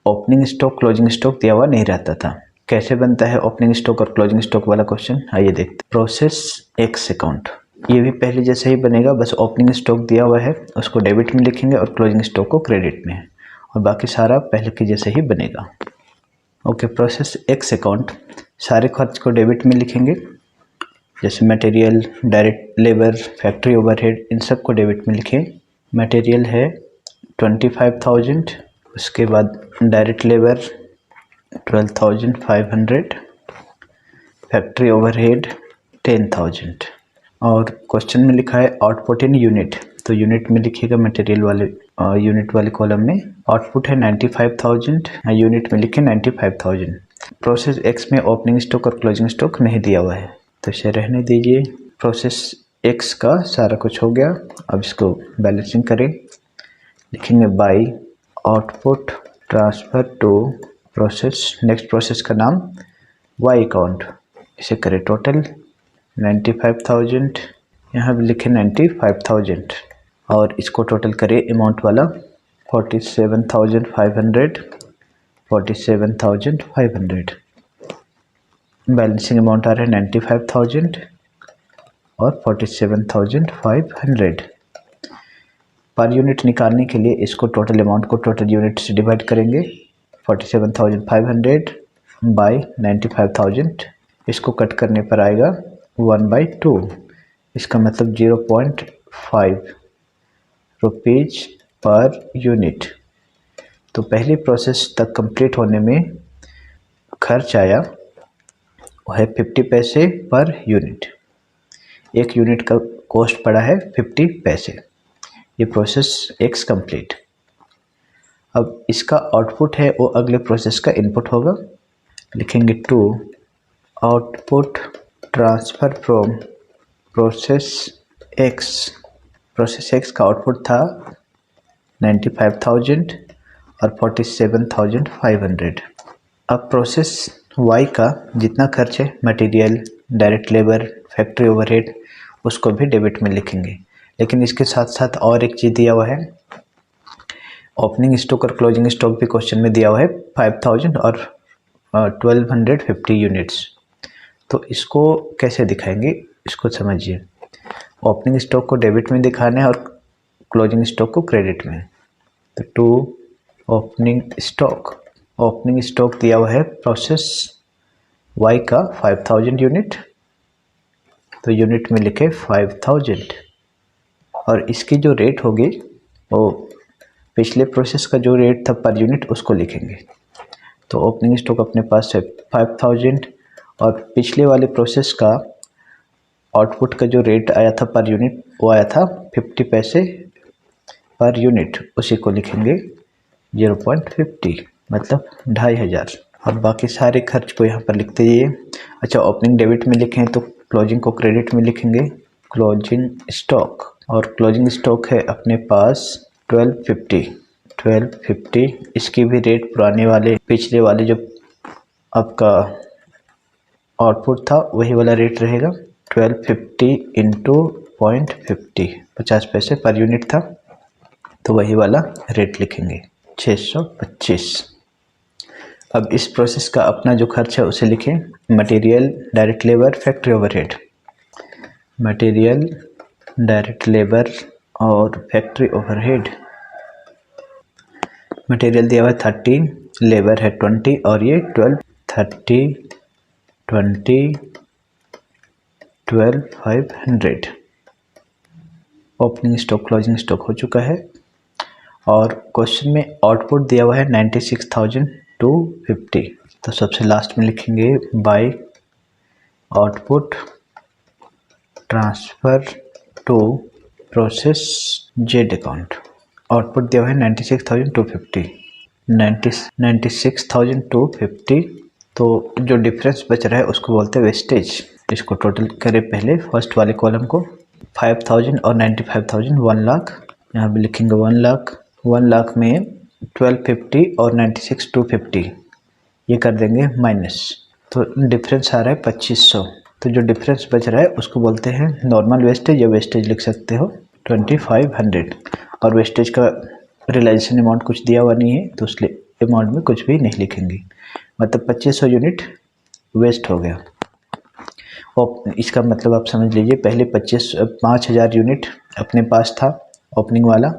ओपनिंग स्टॉक क्लोजिंग स्टॉक दिया हुआ नहीं रहता था। कैसे बनता है ओपनिंग स्टॉक और क्लोजिंग स्टॉक वाला क्वेश्चन, आइए देखते हैं। प्रोसेस X अकाउंट, ये भी पहले जैसे ही बनेगा, बस ओपनिंग स्टॉक दिया हुआ है उसको डेबिट में लिखेंगे और क्लोजिंग स्टॉक को क्रेडिट में, और बाकी सारा पहले के जैसे ही बनेगा। ओके, प्रोसेस X अकाउंट सारे खर्च को डेबिट में लिखेंगे, जैसे material, direct labour, factory overhead, इन सब को डेबिट में लिखें। मटेरियल है 25,000, उसके बाद डायरेक्ट लेबर 12,500, फैक्ट्री ओवरहेड 10,000। और क्वेश्चन में लिखा है आउटपुट इन यूनिट, तो यूनिट में लिखिएगा मटेरियल वाले यूनिट वाले कॉलम में आउटपुट है 95,000, यूनिट में लिखे 95,000। प्रोसेस X में ओपनिंग स्टॉक और क्लोजिंग स्टॉक नहीं दिया हुआ है तो इसे रहने दीजिए। प्रोसेस X का सारा कुछ हो गया, अब इसको बैलेंसिंग करें। लिखेंगे by output transfer to process, next process का नाम Y अकाउंट, इसे करें टोटल 95,000, यहाँ भी लिखें 95,000 और इसको टोटल करें अमाउंट वाला 47,500, 47,500। बैलेंसिंग अमाउंट आ रहा है 95,000 और 47,500। पर यूनिट निकालने के लिए इसको टोटल अमाउंट को टोटल यूनिट से डिवाइड करेंगे 47,500 बाय 95,000, इसको कट करने पर आएगा 1/2, इसका मतलब 0.5 रुपीज़ पर यूनिट। तो पहली प्रोसेस तक कंप्लीट होने में खर्च आया वो है 50 पैसे पर यूनिट। एक यूनिट का कॉस्ट पड़ा है 50 पैसे। ये प्रोसेस X कंप्लीट। अब इसका आउटपुट है वो अगले प्रोसेस का इनपुट होगा। लिखेंगे to output transfer from process X। Process X का आउटपुट था 95,000 और 47,500। अब प्रोसेस Y का जितना खर्च है material, direct labour, factory overhead, उसको भी डेबिट में लिखेंगे। लेकिन इसके साथ साथ और एक चीज़ दिया हुआ है, ओपनिंग स्टॉक और क्लोजिंग स्टॉक भी क्वेश्चन में दिया हुआ है 5,000 और 1250 यूनिट्स। तो इसको कैसे दिखाएंगे, इसको समझिए। ओपनिंग स्टॉक को डेबिट में दिखाना है और क्लोजिंग स्टॉक को क्रेडिट में। तो टू ओपनिंग स्टॉक दिया हुआ है प्रोसेस Y का 5,000 यूनिट, तो यूनिट में लिखे 5,000 और इसकी जो रेट होगी वो पिछले प्रोसेस का जो रेट था पर यूनिट उसको लिखेंगे। तो ओपनिंग स्टॉक अपने पास है 5,000 और पिछले वाले प्रोसेस का आउटपुट का जो रेट आया था पर यूनिट वो आया था 50 पैसे पर यूनिट, उसी को लिखेंगे 0.50 मतलब 2,500 और बाकी सारे खर्च को यहाँ पर लिखते जाइए। अच्छा, ओपनिंग डेबिट में लिखें तो क्लोजिंग को क्रेडिट में लिखेंगे क्लोजिंग स्टॉक, और क्लोजिंग स्टॉक है अपने पास 1250। इसकी भी रेट पुराने वाले पिछले वाले जो आपका आउटपुट था वही वाला रेट रहेगा 1250 इंटू 0.50, 50 पैसे पर यूनिट था तो वही वाला रेट लिखेंगे 625। अब इस प्रोसेस का अपना जो खर्च है उसे लिखें, material, direct labour, factory overhead. Material direct labour और फैक्ट्री ओवरहेड। मटेरियल दिया हुआ है 13, लेबर है 20 और ये 12, 30, 20, 12, 500। ओपनिंग स्टॉक क्लोजिंग स्टॉक हो चुका है और क्वेश्चन में आउटपुट दिया हुआ है 96,250। तो सबसे लास्ट में लिखेंगे by output transfer to process Z account. Output दिया हुआ है 96,250, 96,250। तो जो डिफरेंस बच रहा है उसको बोलते हैं वेस्टेज। इसको टोटल करें पहले फर्स्ट वाले कॉलम को, 5,000 और 95,000 1 लाख। यहाँ भी लिखेंगे 1 लाख। 1 लाख में 1250 और 96,250 ये कर देंगे माइनस, तो डिफरेंस आ रहा है 2500। तो जो डिफरेंस बच रहा है उसको बोलते हैं नॉर्मल वेस्टेज या वेस्टेज लिख सकते हो 2500। और वेस्टेज का रियलाइजेशन अमाउंट कुछ दिया हुआ नहीं है तो उस अमाउंट में कुछ भी नहीं लिखेंगे, मतलब 2500 यूनिट वेस्ट हो गया। और इसका मतलब आप समझ लीजिए पहले 5,000 यूनिट अपने पास था ओपनिंग वाला,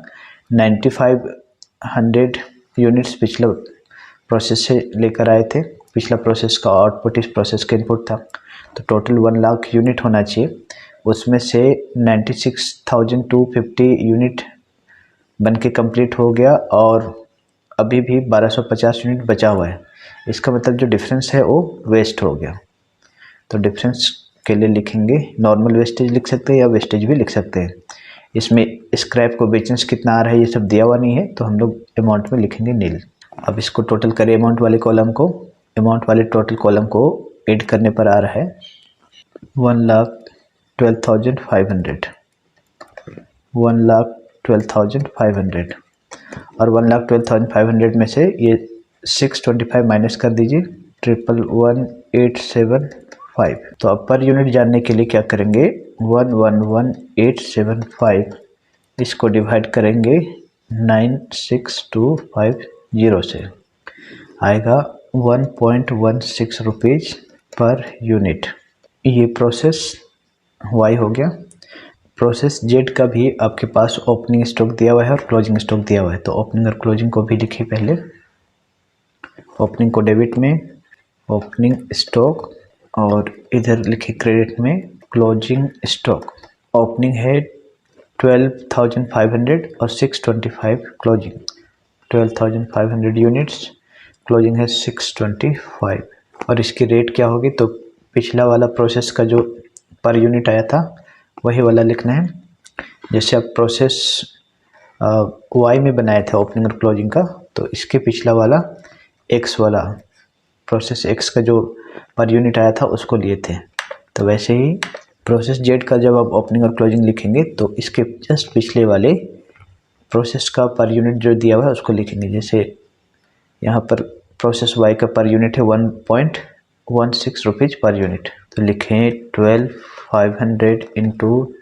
9500 यूनिट्स पिछला प्रोसेस से लेकर आए थे, पिछला प्रोसेस का आउटपुट इस प्रोसेस का इनपुट था, तो टोटल 1 लाख यूनिट होना चाहिए। उसमें से 96,250 यूनिट बन के कम्प्लीट हो गया और अभी भी 1250 यूनिट बचा हुआ है। इसका मतलब जो डिफरेंस है वो वेस्ट हो गया। तो डिफरेंस के लिए लिखेंगे नॉर्मल वेस्टेज लिख सकते हैं या वेस्टेज भी लिख सकते हैं। इसमें स्क्रैप को बेचेंस कितना आ रहा है ये सब दिया हुआ नहीं है तो हम लोग अमाउंट में लिखेंगे नील। अब इसको टोटल करें अमाउंट वाले कॉलम को, अमाउंट वाले टोटल कॉलम को ऐड करने पर आ रहा है 1,12,500, 1,12,500। और 1,12,500 में से ये 625 माइनस कर दीजिए, 1,11,875। तो अब पर यूनिट जानने के लिए क्या करेंगे, 1,11,875 इसको डिवाइड करेंगे 96,250 से, आएगा 1.16 रुपीज़ पर यूनिट। ये प्रोसेस वाई हो गया। प्रोसेस जेड का भी आपके पास ओपनिंग स्टॉक दिया हुआ है और क्लोजिंग स्टॉक दिया हुआ है, तो ओपनिंग और क्लोजिंग को भी लिखिए पहले। ओपनिंग को डेबिट में ओपनिंग स्टॉक और इधर लिखिए क्रेडिट में क्लोजिंग स्टॉक। ओपनिंग है 12,500 और 625 क्लोजिंग, 12,500 यूनिट्स, क्लोजिंग है 625। और इसकी रेट क्या होगी, तो पिछला वाला प्रोसेस का जो पर यूनिट आया था वही वाला लिखना है। जैसे आप प्रोसेस वाई में बनाए थे ओपनिंग और क्लोजिंग का, तो इसके पिछला वाला एक्स वाला प्रोसेस एक्स का जो पर यूनिट आया था उसको लिए थे। तो वैसे ही प्रोसेस जेड का जब आप ओपनिंग और क्लोजिंग लिखेंगे तो इसके जस्ट पिछले वाले प्रोसेस का पर यूनिट जो दिया हुआ है उसको लिखेंगे। जैसे यहाँ पर प्रोसेस वाई का पर यूनिट है 1.16 रुपीज़ पर यूनिट, तो लिखें 12,500 इंटू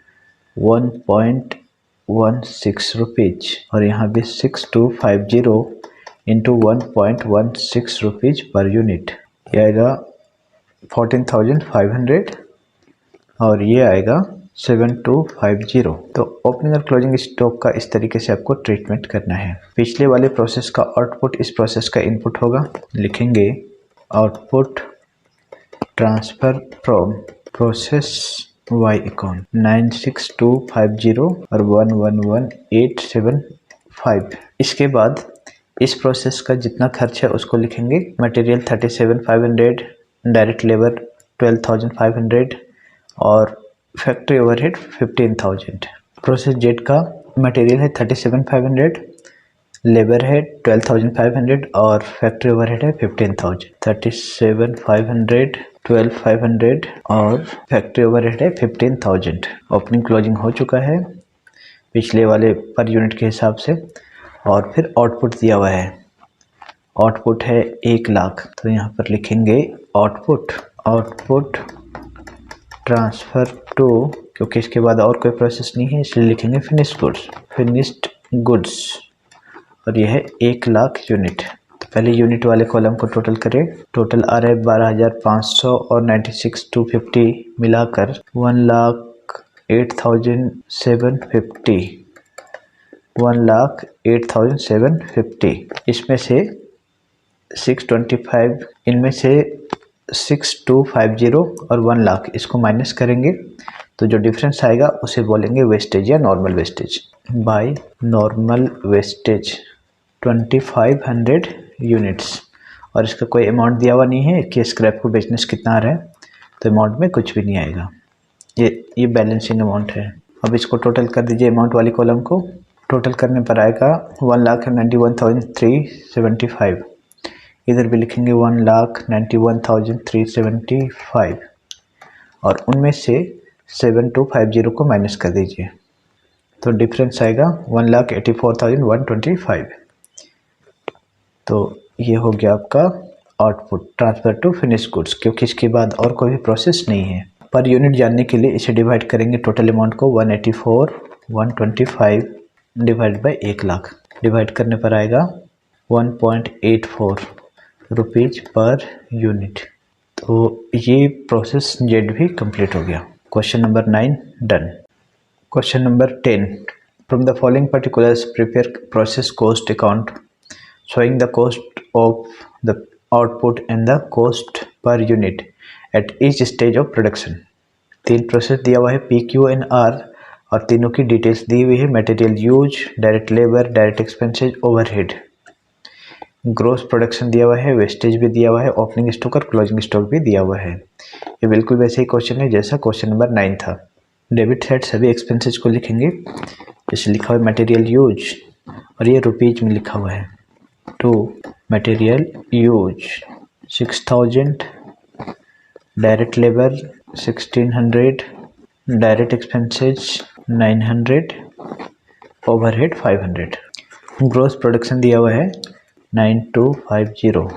1.16 रुपीज़, और यहाँ भी 6,250 इंटू 1.16 रुपीज़ पर यूनिट, ये आएगा 14,500 और ये आएगा 7,250। तो ओपनिंग और क्लोजिंग स्टॉक का इस तरीके से आपको ट्रीटमेंट करना है। पिछले वाले प्रोसेस का आउटपुट इस प्रोसेस का इनपुट होगा, लिखेंगे output transfer from process Y account 96,250 और 111,875। इसके बाद इस प्रोसेस का जितना खर्च है उसको लिखेंगे। मटेरियल 37,500, डायरेक्ट लेबर 12,500 और फैक्ट्री ओवरहेड 15,000। प्रोसेस जेड का मटेरियल है 37,500, लेबर है 12,500 और फैक्ट्री ओवरहेड है 15,000। 37,500, 12,500 और फैक्ट्री ओवरहेड है 15,000। ओपनिंग क्लोजिंग हो चुका है पिछले वाले पर यूनिट के हिसाब से। और फिर आउटपुट दिया हुआ है, आउटपुट है 1 लाख, तो यहाँ पर लिखेंगे आउटपुट ट्रांसफ़र टू, क्योंकि इसके बाद और कोई प्रोसेस नहीं है इसलिए लिखेंगे फिनिश्ड गुड्स, और यह है 1 लाख यूनिट। तो पहले यूनिट वाले कॉलम को टोटल करें, टोटल आ रहा है 12,500 और 96,250 मिलाकर 1,12,500 8,750, 1,08,750। इसमें से 625, इनमें से 6250 और 1 लाख इसको माइनस करेंगे तो जो डिफरेंस आएगा उसे बोलेंगे वेस्टेज या normal wastage. By normal wastage 2500 units, और इसका कोई अमाउंट दिया हुआ नहीं है कि स्क्रैप को बेचने से कितना आ रहा है, तो अमाउंट में कुछ भी नहीं आएगा। ये बैलेंसिंग अमाउंट है। अब इसको टोटल कर दीजिए अमाउंट वाली कॉलम को। टोटल करने पर आएगा 1,91,375। इधर भी लिखेंगे 1,91,375 और उनमें से 7250 को माइनस कर दीजिए तो डिफरेंस आएगा 1,84,125। तो ये हो गया आपका output transfer to finish goods, क्योंकि इसके बाद और कोई भी प्रोसेस नहीं है। पर यूनिट जानने के लिए इसे डिवाइड करेंगे टोटल अमाउंट को 184,125 डिवाइड बाई 1 लाख। डिवाइड करने पर आएगा 1.84 रुपीज पर यूनिट। तो ये प्रोसेस जेड भी कंप्लीट हो गया। Question number 9 done. Question number 10, from the following particulars prepare process cost account showing the cost of the output and the cost per unit at each stage of production। 3 process दिया हुआ है P, Q and R और तीनों की डिटेल्स दी हुई है। Material use, direct labour, direct expenses, overhead. Gross production दिया हुआ है, वेस्टेज भी दिया हुआ है, ओपनिंग स्टॉक और क्लोजिंग स्टॉक भी दिया हुआ है। ये बिल्कुल वैसे ही क्वेश्चन है जैसा क्वेश्चन नंबर 9 था। डेबिट साइड सभी एक्सपेंसेस को लिखेंगे। जैसे लिखा हुआ है मटेरियल यूज और ये रुपीज में लिखा हुआ है। To material use 6000, direct labour 1600, direct expenses 900, overhead 500। Gross production दिया हुआ है 9250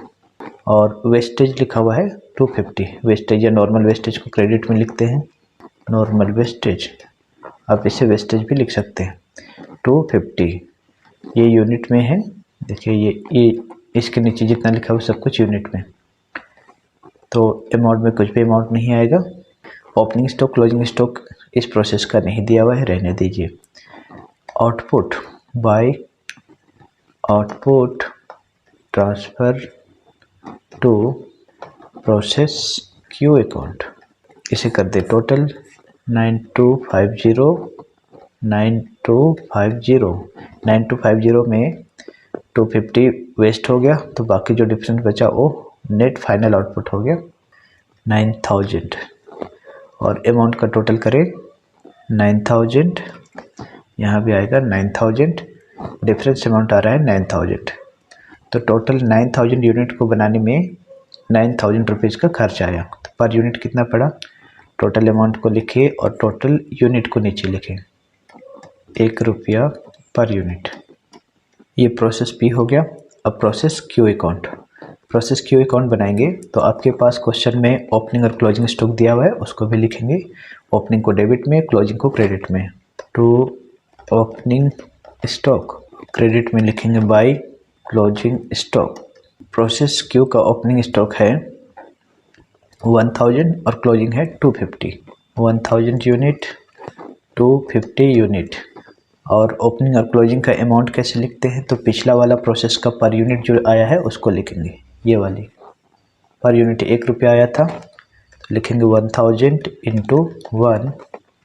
और वेस्टेज लिखा हुआ है 250। वेस्टेज या नॉर्मल वेस्टेज को क्रेडिट में लिखते हैं, नॉर्मल वेस्टेज। आप इसे वेस्टेज भी लिख सकते हैं। 250 ये यूनिट में है। देखिए ये इसके नीचे जितना लिखा हुआ सब कुछ यूनिट में, तो अमाउंट में कुछ भी अमाउंट नहीं आएगा। ओपनिंग स्टॉक क्लोजिंग स्टॉक इस प्रोसेस का नहीं दिया हुआ है, रहने दीजिए। Output by output transfer to process Q account, इसे कर दे टोटल 9250 में 250 वेस्ट हो गया, तो बाकी जो डिफरेंस बचा वो नेट फाइनल आउटपुट हो गया 9000। और अमाउंट का टोटल करें 9000, यहाँ भी आएगा 9000, डिफरेंस अमाउंट आ रहा है 9000। तो टोटल 9000 यूनिट को बनाने में 9000 रुपीज़ का खर्च आया। तो पर यूनिट कितना पड़ा, टोटल अमाउंट को लिखिए और टोटल यूनिट को नीचे लिखें, 1 रुपया पर यूनिट। ये प्रोसेस पी हो गया। अब process Q account. Process Q account बनाएंगे तो आपके पास क्वेश्चन में ओपनिंग और क्लोजिंग स्टॉक दिया हुआ है, उसको भी लिखेंगे। ओपनिंग को डेबिट में, क्लोजिंग को क्रेडिट में। टू ओपनिंग स्टॉक क्रेडिट में लिखेंगे by closing stock. Process Q का ओपनिंग स्टॉक है 1000 और क्लोजिंग है 250। 1000 यूनिट 250 यूनिट। और ओपनिंग और क्लोजिंग का अमाउंट कैसे लिखते हैं, तो पिछला वाला प्रोसेस का पर यूनिट जो आया है उसको लिखेंगे। ये वाली पर यूनिट 1 रुपया आया था, तो लिखेंगे 1000 इंटू 1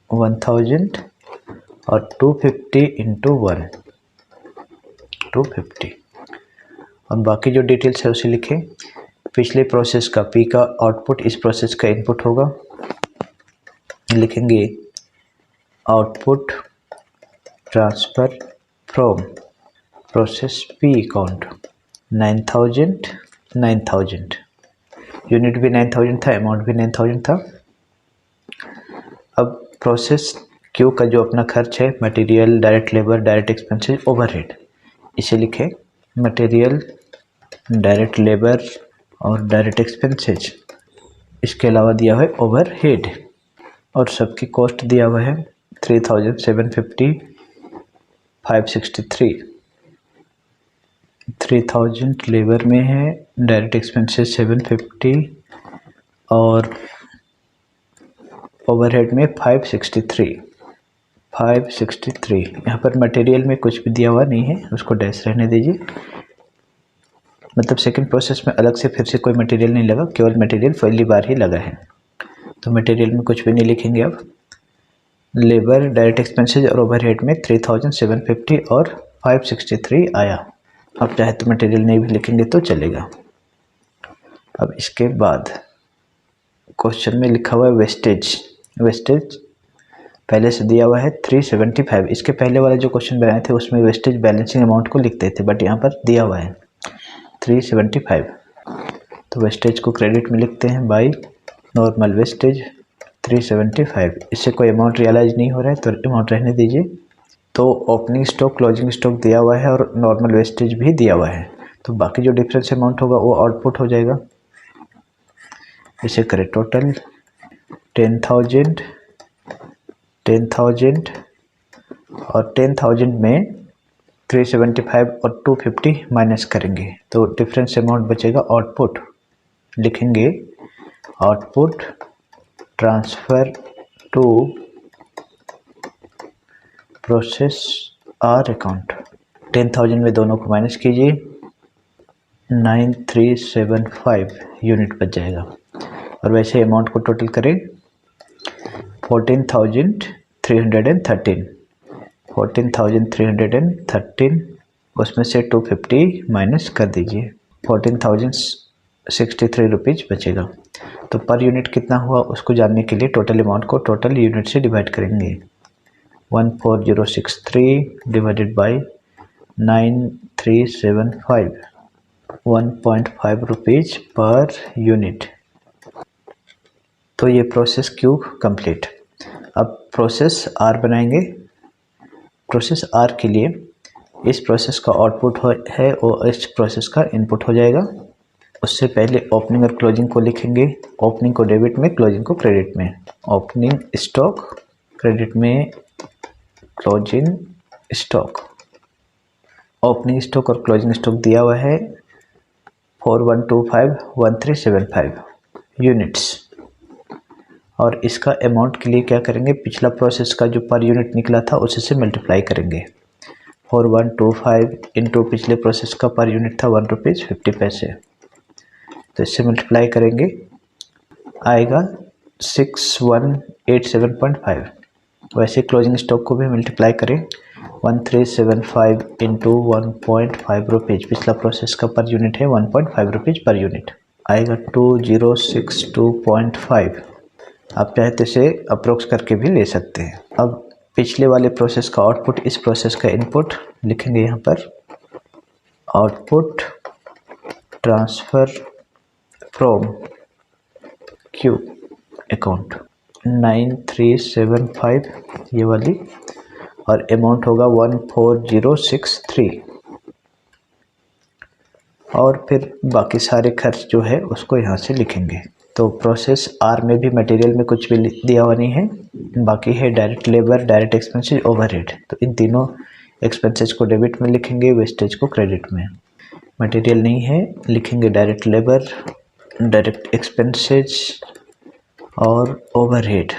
1000 और 250 इंटू 1 250। और बाकी जो डिटेल्स है उसे लिखें। पिछले प्रोसेस का पी का आउटपुट इस प्रोसेस का इनपुट होगा, लिखेंगे output transfer from process P account 9000 unit भी 9000 था, अमाउंट भी 9000 था। अब प्रोसेस क्यू का जो अपना खर्च है material, direct labour, direct expenses, overhead, इसे लिखें मटेरियल, डायरेक्ट लेबर और डायरेक्ट एक्सपेंसेस। इसके अलावा दिया हुआ है ओवरहेड और सबकी कॉस्ट दिया हुआ है 3750 563। 3000 लेबर में है, डायरेक्ट एक्सपेंसेस 750 और ओवरहेड में 563। 563। यहाँ पर मटेरियल में कुछ भी दिया हुआ नहीं है, उसको डैश रहने दीजिए। मतलब सेकंड प्रोसेस में अलग से फिर से कोई मटेरियल नहीं लगा, केवल मटेरियल पहली बार ही लगा है। तो मटेरियल में कुछ भी नहीं लिखेंगे। अब लेबर, डायरेक्ट एक्सपेंसेस और ओवरहेड में 3750 और 563 आया। अब चाहे तो मटेरियल नहीं भी लिखेंगे तो चलेगा। अब इसके बाद क्वेश्चन में लिखा हुआ है वेस्टेज। वेस्टेज पहले से दिया हुआ है 375। इसके पहले वाला जो क्वेश्चन बनाए थे उसमें वेस्टेज बैलेंसिंग अमाउंट को लिखते थे, बट यहाँ पर दिया हुआ है 375। तो वेस्टेज को क्रेडिट में लिखते हैं बाई नॉर्मल वेस्टेज 375। इससे कोई अमाउंट रियलाइज नहीं हो रहा है तो अमाउंट रहने दीजिए। तो ओपनिंग स्टॉक, क्लोजिंग स्टॉक दिया हुआ है और नॉर्मल वेस्टेज भी दिया हुआ है, तो बाकी जो डिफरेंस अमाउंट होगा वो आउटपुट हो जाएगा। इसे करें टोटल 10,000 और 10,000 में 375 और 250 माइनस करेंगे तो डिफरेंस अमाउंट बचेगा आउटपुट। लिखेंगे output transfer to process R account. 10,000 में दोनों को माइनस कीजिए, 9375 यूनिट बच जाएगा। और वैसे अमाउंट को टोटल करें 14,313, उसमें से 250 माइनस कर दीजिए, 14,063 रुपीज़ बचेगा। तो पर यूनिट कितना हुआ उसको जानने के लिए टोटल अमाउंट को टोटल यूनिट से डिवाइड करेंगे। 14063 divided by 9375, 1.5 rupees per unit. तो ये प्रोसेस क्यू कंप्लीट। अब प्रोसेस आर बनाएंगे। प्रोसेस आर के लिए इस प्रोसेस का आउटपुट है और इस प्रोसेस का इनपुट हो जाएगा। उससे पहले ओपनिंग और क्लोजिंग को लिखेंगे। ओपनिंग को डेबिट में, क्लोजिंग को क्रेडिट में। ओपनिंग स्टॉक क्रेडिट में, क्लोजिंग स्टॉक। ओपनिंग स्टॉक और क्लोजिंग स्टॉक दिया हुआ है 41251375 यूनिट्स। और इसका अमाउंट के लिए क्या करेंगे, पिछला प्रोसेस का जो पर यूनिट निकला था उसी से मल्टीप्लाई करेंगे। 4125 इंटू पिछले प्रोसेस का पर यूनिट था 1 रुपीज़ 50 पैसे, तो इससे मल्टीप्लाई करेंगे आएगा 6187.5। वैसे क्लोजिंग स्टॉक को भी मल्टीप्लाई करें 1375 इंटू 1.5 रुपीज़। पिछला प्रोसेस का पर यूनिट है 1.5 रुपीज़ पर यूनिट, आएगा 2062.5। आप चाहे तो इसे अप्रोक्स करके भी ले सकते हैं। अब पिछले वाले प्रोसेस का आउटपुट, इस प्रोसेस का इनपुट लिखेंगे यहाँ पर। Output transfer from Q account 9375 ये वाली, और अमाउंट होगा 14063। और फिर बाकी सारे खर्च जो है उसको यहाँ से लिखेंगे। तो प्रोसेस आर में भी मटेरियल में कुछ भी दिया हुआ नहीं है, बाकी है direct labour, direct expenses, overhead. तो इन तीनों एक्सपेंसेस को डेबिट में लिखेंगे, वेस्टेज को क्रेडिट में। मटेरियल नहीं है, लिखेंगे डायरेक्ट लेबर, डायरेक्ट एक्सपेंसेस और ओवरहेड।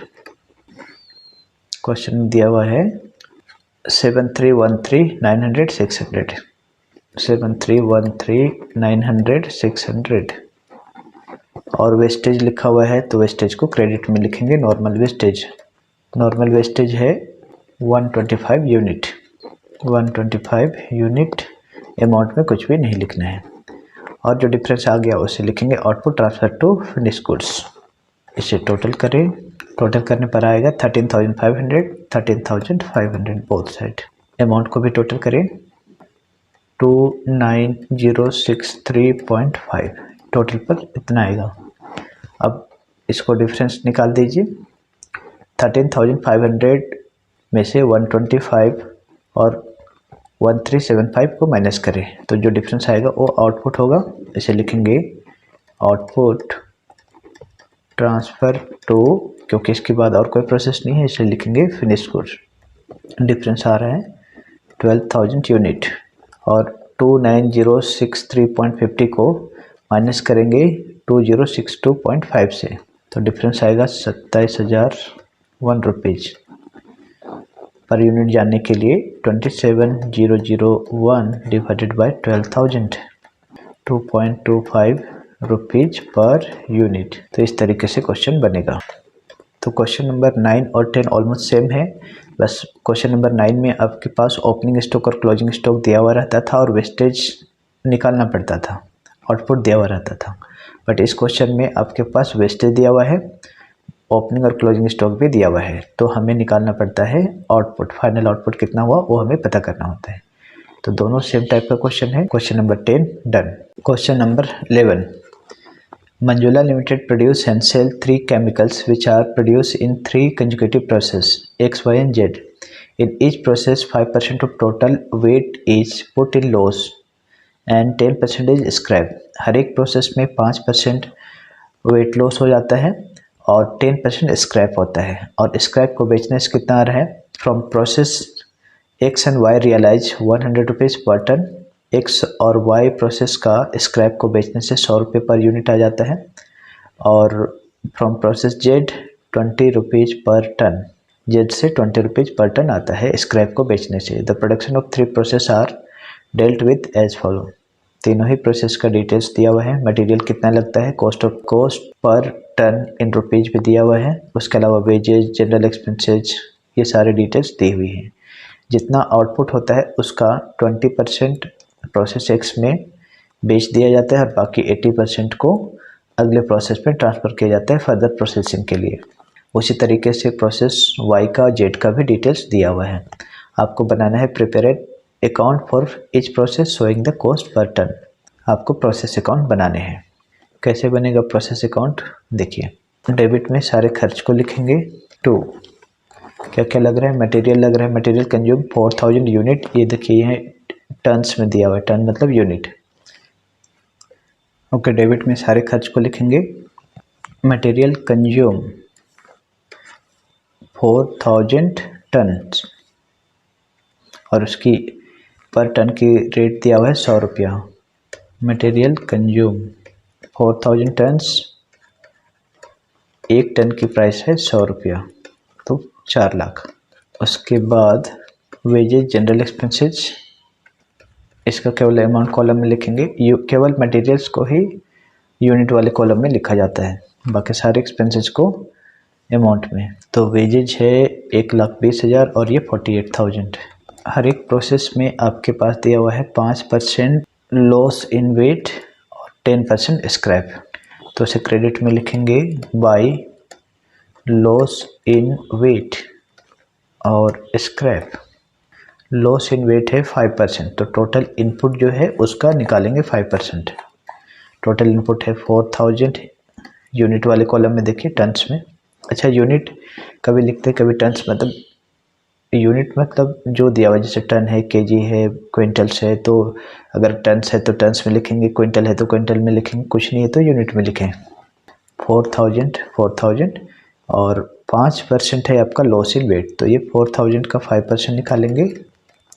क्वेश्चन दिया हुआ है 7313 600, 7313 600। और वेस्टेज लिखा हुआ है तो वेस्टेज को क्रेडिट में लिखेंगे। नॉर्मल वेस्टेज है 125 यूनिट, 125 यूनिट। अमाउंट में कुछ भी नहीं लिखना है। और जो डिफरेंस आ गया उसे लिखेंगे output transfer to finish goods. इसे टोटल करें, टोटल करने पर आएगा 13,500, 13,500 बोथ साइड। अमाउंट को भी टोटल करें 29063.5, टोटल पर इतना आएगा। अब इसको डिफरेंस निकाल दीजिए। 13,500 में से 125 और 1375 को माइनस करें तो जो डिफरेंस आएगा वो आउटपुट होगा। इसे लिखेंगे आउटपुट ट्रांसफ़र टू, क्योंकि इसके बाद और कोई प्रोसेस नहीं है इसलिए लिखेंगे फिनिश गुड्स। डिफरेंस आ रहा है 12,000 यूनिट, और 29063.50 को माइनस करेंगे 2062.5 से, तो डिफरेंस आएगा 27,001 रुपीज़। पर यूनिट जानने के लिए 27001 divided by 12,000, 2.25 rupees per unit. तो इस तरीके से क्वेश्चन बनेगा। तो क्वेश्चन नंबर 9 और 10 ऑलमोस्ट सेम है, बस क्वेश्चन नंबर 9 में आपके पास ओपनिंग स्टॉक और क्लोजिंग स्टॉक दिया हुआ रहता था और वेस्टेज निकालना पड़ता था, आउटपुट दिया हुआ रहता था। बट इस क्वेश्चन में आपके पास वेस्टेज दिया हुआ है, ओपनिंग और क्लोजिंग स्टॉक भी दिया हुआ है, तो हमें निकालना पड़ता है आउटपुट, फाइनल आउटपुट कितना हुआ वो हमें पता करना होता है। तो दोनों सेम टाइप का क्वेश्चन है। Question number 10 done. Question number 11, Manjula Limited produce and sell 3 chemicals which are produced in 3 consecutive process X, Y and Z. In each process 5% of total weight is put in loss and 10% is scrap. हर एक प्रोसेस में 5% वेट लॉस हो जाता है और 10% स्क्रैप होता है। और स्क्रैप को बेचने से कितना आ रहा है? From process X and Y realise 100 rupees per ton. X और Y प्रोसेस का स्क्रैप को बेचने से 100 रुपये पर यूनिट आ जाता है। और from process Z 20 rupees per ton, Z से 20 रुपीज़ पर टन आता है स्क्रैप को बेचने से। The production of 3 process are dealt with as follow. तीनों ही प्रोसेस का डिटेल्स दिया हुआ है। मटेरियल कितना लगता है, cost per ton in rupees भी दिया हुआ है। उसके अलावा वेजेज, जनरल एक्सपेंसेज, ये सारे डिटेल्स दी हुई हैं। जितना आउटपुट होता है उसका 20% प्रोसेस एक्स में बेच दिया जाता है और बाकी 80% को अगले प्रोसेस में ट्रांसफ़र किया जाता है फर्दर प्रोसेसिंग के लिए। उसी तरीके से प्रोसेस वाई का, जेड का भी डिटेल्स दिया हुआ है। आपको बनाना है prepared account for each process showing the cost per ton. आपको प्रोसेस अकाउंट बनाने हैं। कैसे बनेगा प्रोसेस अकाउंट? देखिए, डेबिट में सारे खर्च को लिखेंगे। 2 क्या क्या लग रहा है? मटेरियल लग रहा है। Material consume 4000 unit. ये देखिए यहाँ टन्स में दिया हुआ है, टन मतलब यूनिट। ओके, डेबिट में सारे खर्च को लिखेंगे। मटेरियल कंज्यूम 4000 टन्स और उसकी पर टन की रेट दिया हुआ है 100 रुपया। मटेरियल कंज्यूम 4000 टन्स, 1 टन की प्राइस है 100 रुपया, तो 4 लाख। उसके बाद वेजेज, जनरल एक्सपेंसेज, इसका केवल अमाउंट कॉलम में लिखेंगे। केवल मटेरियल्स को ही यूनिट वाले कॉलम में लिखा जाता है, बाकी सारे एक्सपेंसेस को अमाउंट में। तो वेजेज है 1,20,000 और ये 48,000। हर एक प्रोसेस में आपके पास दिया हुआ है 5% लॉस इन वेट और 10% स्क्रैप। तो इसे क्रेडिट में लिखेंगे बाय लॉस इन वेट और स्क्रैप। लॉस इन वेट है 5%, तो टोटल इनपुट जो है उसका निकालेंगे 5%। टोटल इनपुट है 4000 यूनिट वाले कॉलम में, देखिए टन्स में। अच्छा, यूनिट कभी लिखते कभी टन्स, मतलब यूनिट मतलब जो दिया हुआ, जैसे टन है, केजी है, क्विंटल्स है, तो अगर टन्स है तो टन्स में लिखेंगे, क्विंटल है तो क्विंटल में लिखेंगे, कुछ नहीं है तो यूनिट में लिखें। 4000 और 5% है आपका लॉस इन वेट, तो ये 4000 का 5% निकालेंगे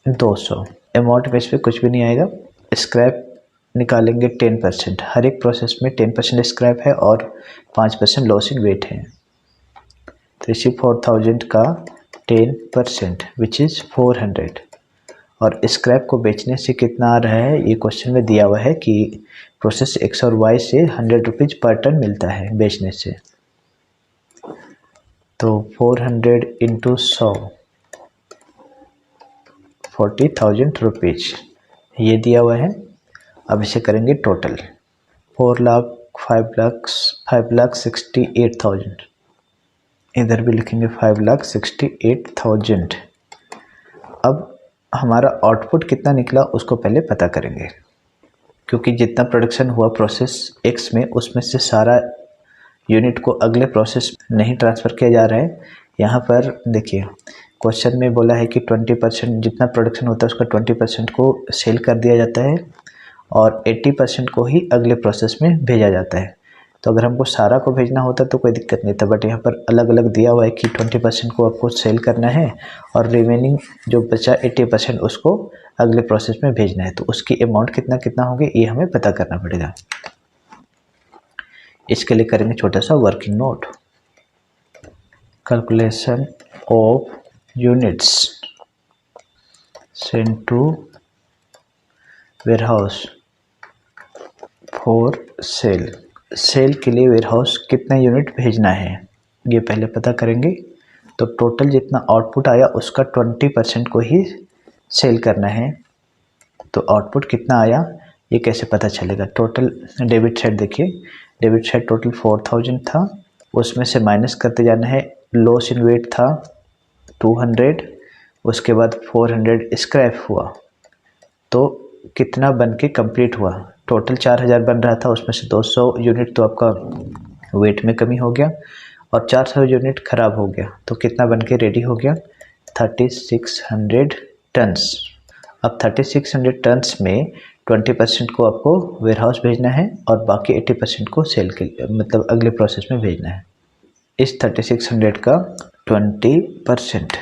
200। अमाउंट बेस पे कुछ भी नहीं आएगा। स्क्रैप निकालेंगे 10%। हर एक प्रोसेस में 10% स्क्रैप है और 5% लॉस इन वेट है। तो इसी 4000 का 10% विच इज़ 400। और स्क्रैप को बेचने से कितना आ रहा है, ये क्वेश्चन में दिया हुआ है कि प्रोसेस एक्स और वाई से 100 रुपीज़ पर टन मिलता है बेचने से। तो 400 इंटू 100, 40,000 रुपीज़ ये दिया हुआ है। अब इसे करेंगे टोटल। 4 लाख, 5,68,000, इधर भी लिखेंगे 5,68,000। अब हमारा आउटपुट कितना निकला उसको पहले पता करेंगे, क्योंकि जितना प्रोडक्शन हुआ प्रोसेस एक्स में उसमें से सारा यूनिट को अगले प्रोसेस नहीं ट्रांसफ़र किया जा रहा है। यहाँ पर देखिए क्वेश्चन में बोला है कि 20% जितना प्रोडक्शन होता है उसका 20% को सेल कर दिया जाता है और 80% को ही अगले प्रोसेस में भेजा जाता है। तो अगर हमको सारा को भेजना होता तो कोई दिक्कत नहीं था, बट यहाँ पर अलग अलग दिया हुआ है कि 20% को आपको सेल करना है और रिमेनिंग जो बचा 80% उसको अगले प्रोसेस में भेजना है। तो उसकी अमाउंट कितना कितना होगी ये हमें पता करना पड़ेगा। इसके लिए करेंगे छोटा सा working note. Calculation of units send to warehouse for sale. Sale के लिए वेयरहाउस कितना यूनिट भेजना है ये पहले पता करेंगे। तो टोटल जितना आउटपुट आया उसका 20% को ही सेल करना है। तो आउटपुट कितना आया ये कैसे पता चलेगा। टोटल डेबिट साइड देखिए, डेबिट साइड टोटल 4000 था, उसमें से माइनस करते जाना है। लॉस इन वेट था 200, उसके बाद 400 स्क्रैप हुआ, तो कितना बन के कंप्लीट हुआ। टोटल 4000 बन रहा था, उसमें से 200 यूनिट तो आपका वेट में कमी हो गया और 400 यूनिट ख़राब हो गया, तो कितना बन के रेडी हो गया 3600 टन्स। अब 3600 टन्स में 20% को आपको वेयरहाउस भेजना है और बाकी 80% को सेल के मतलब अगले प्रोसेस में भेजना है। इस 3600 का 20%,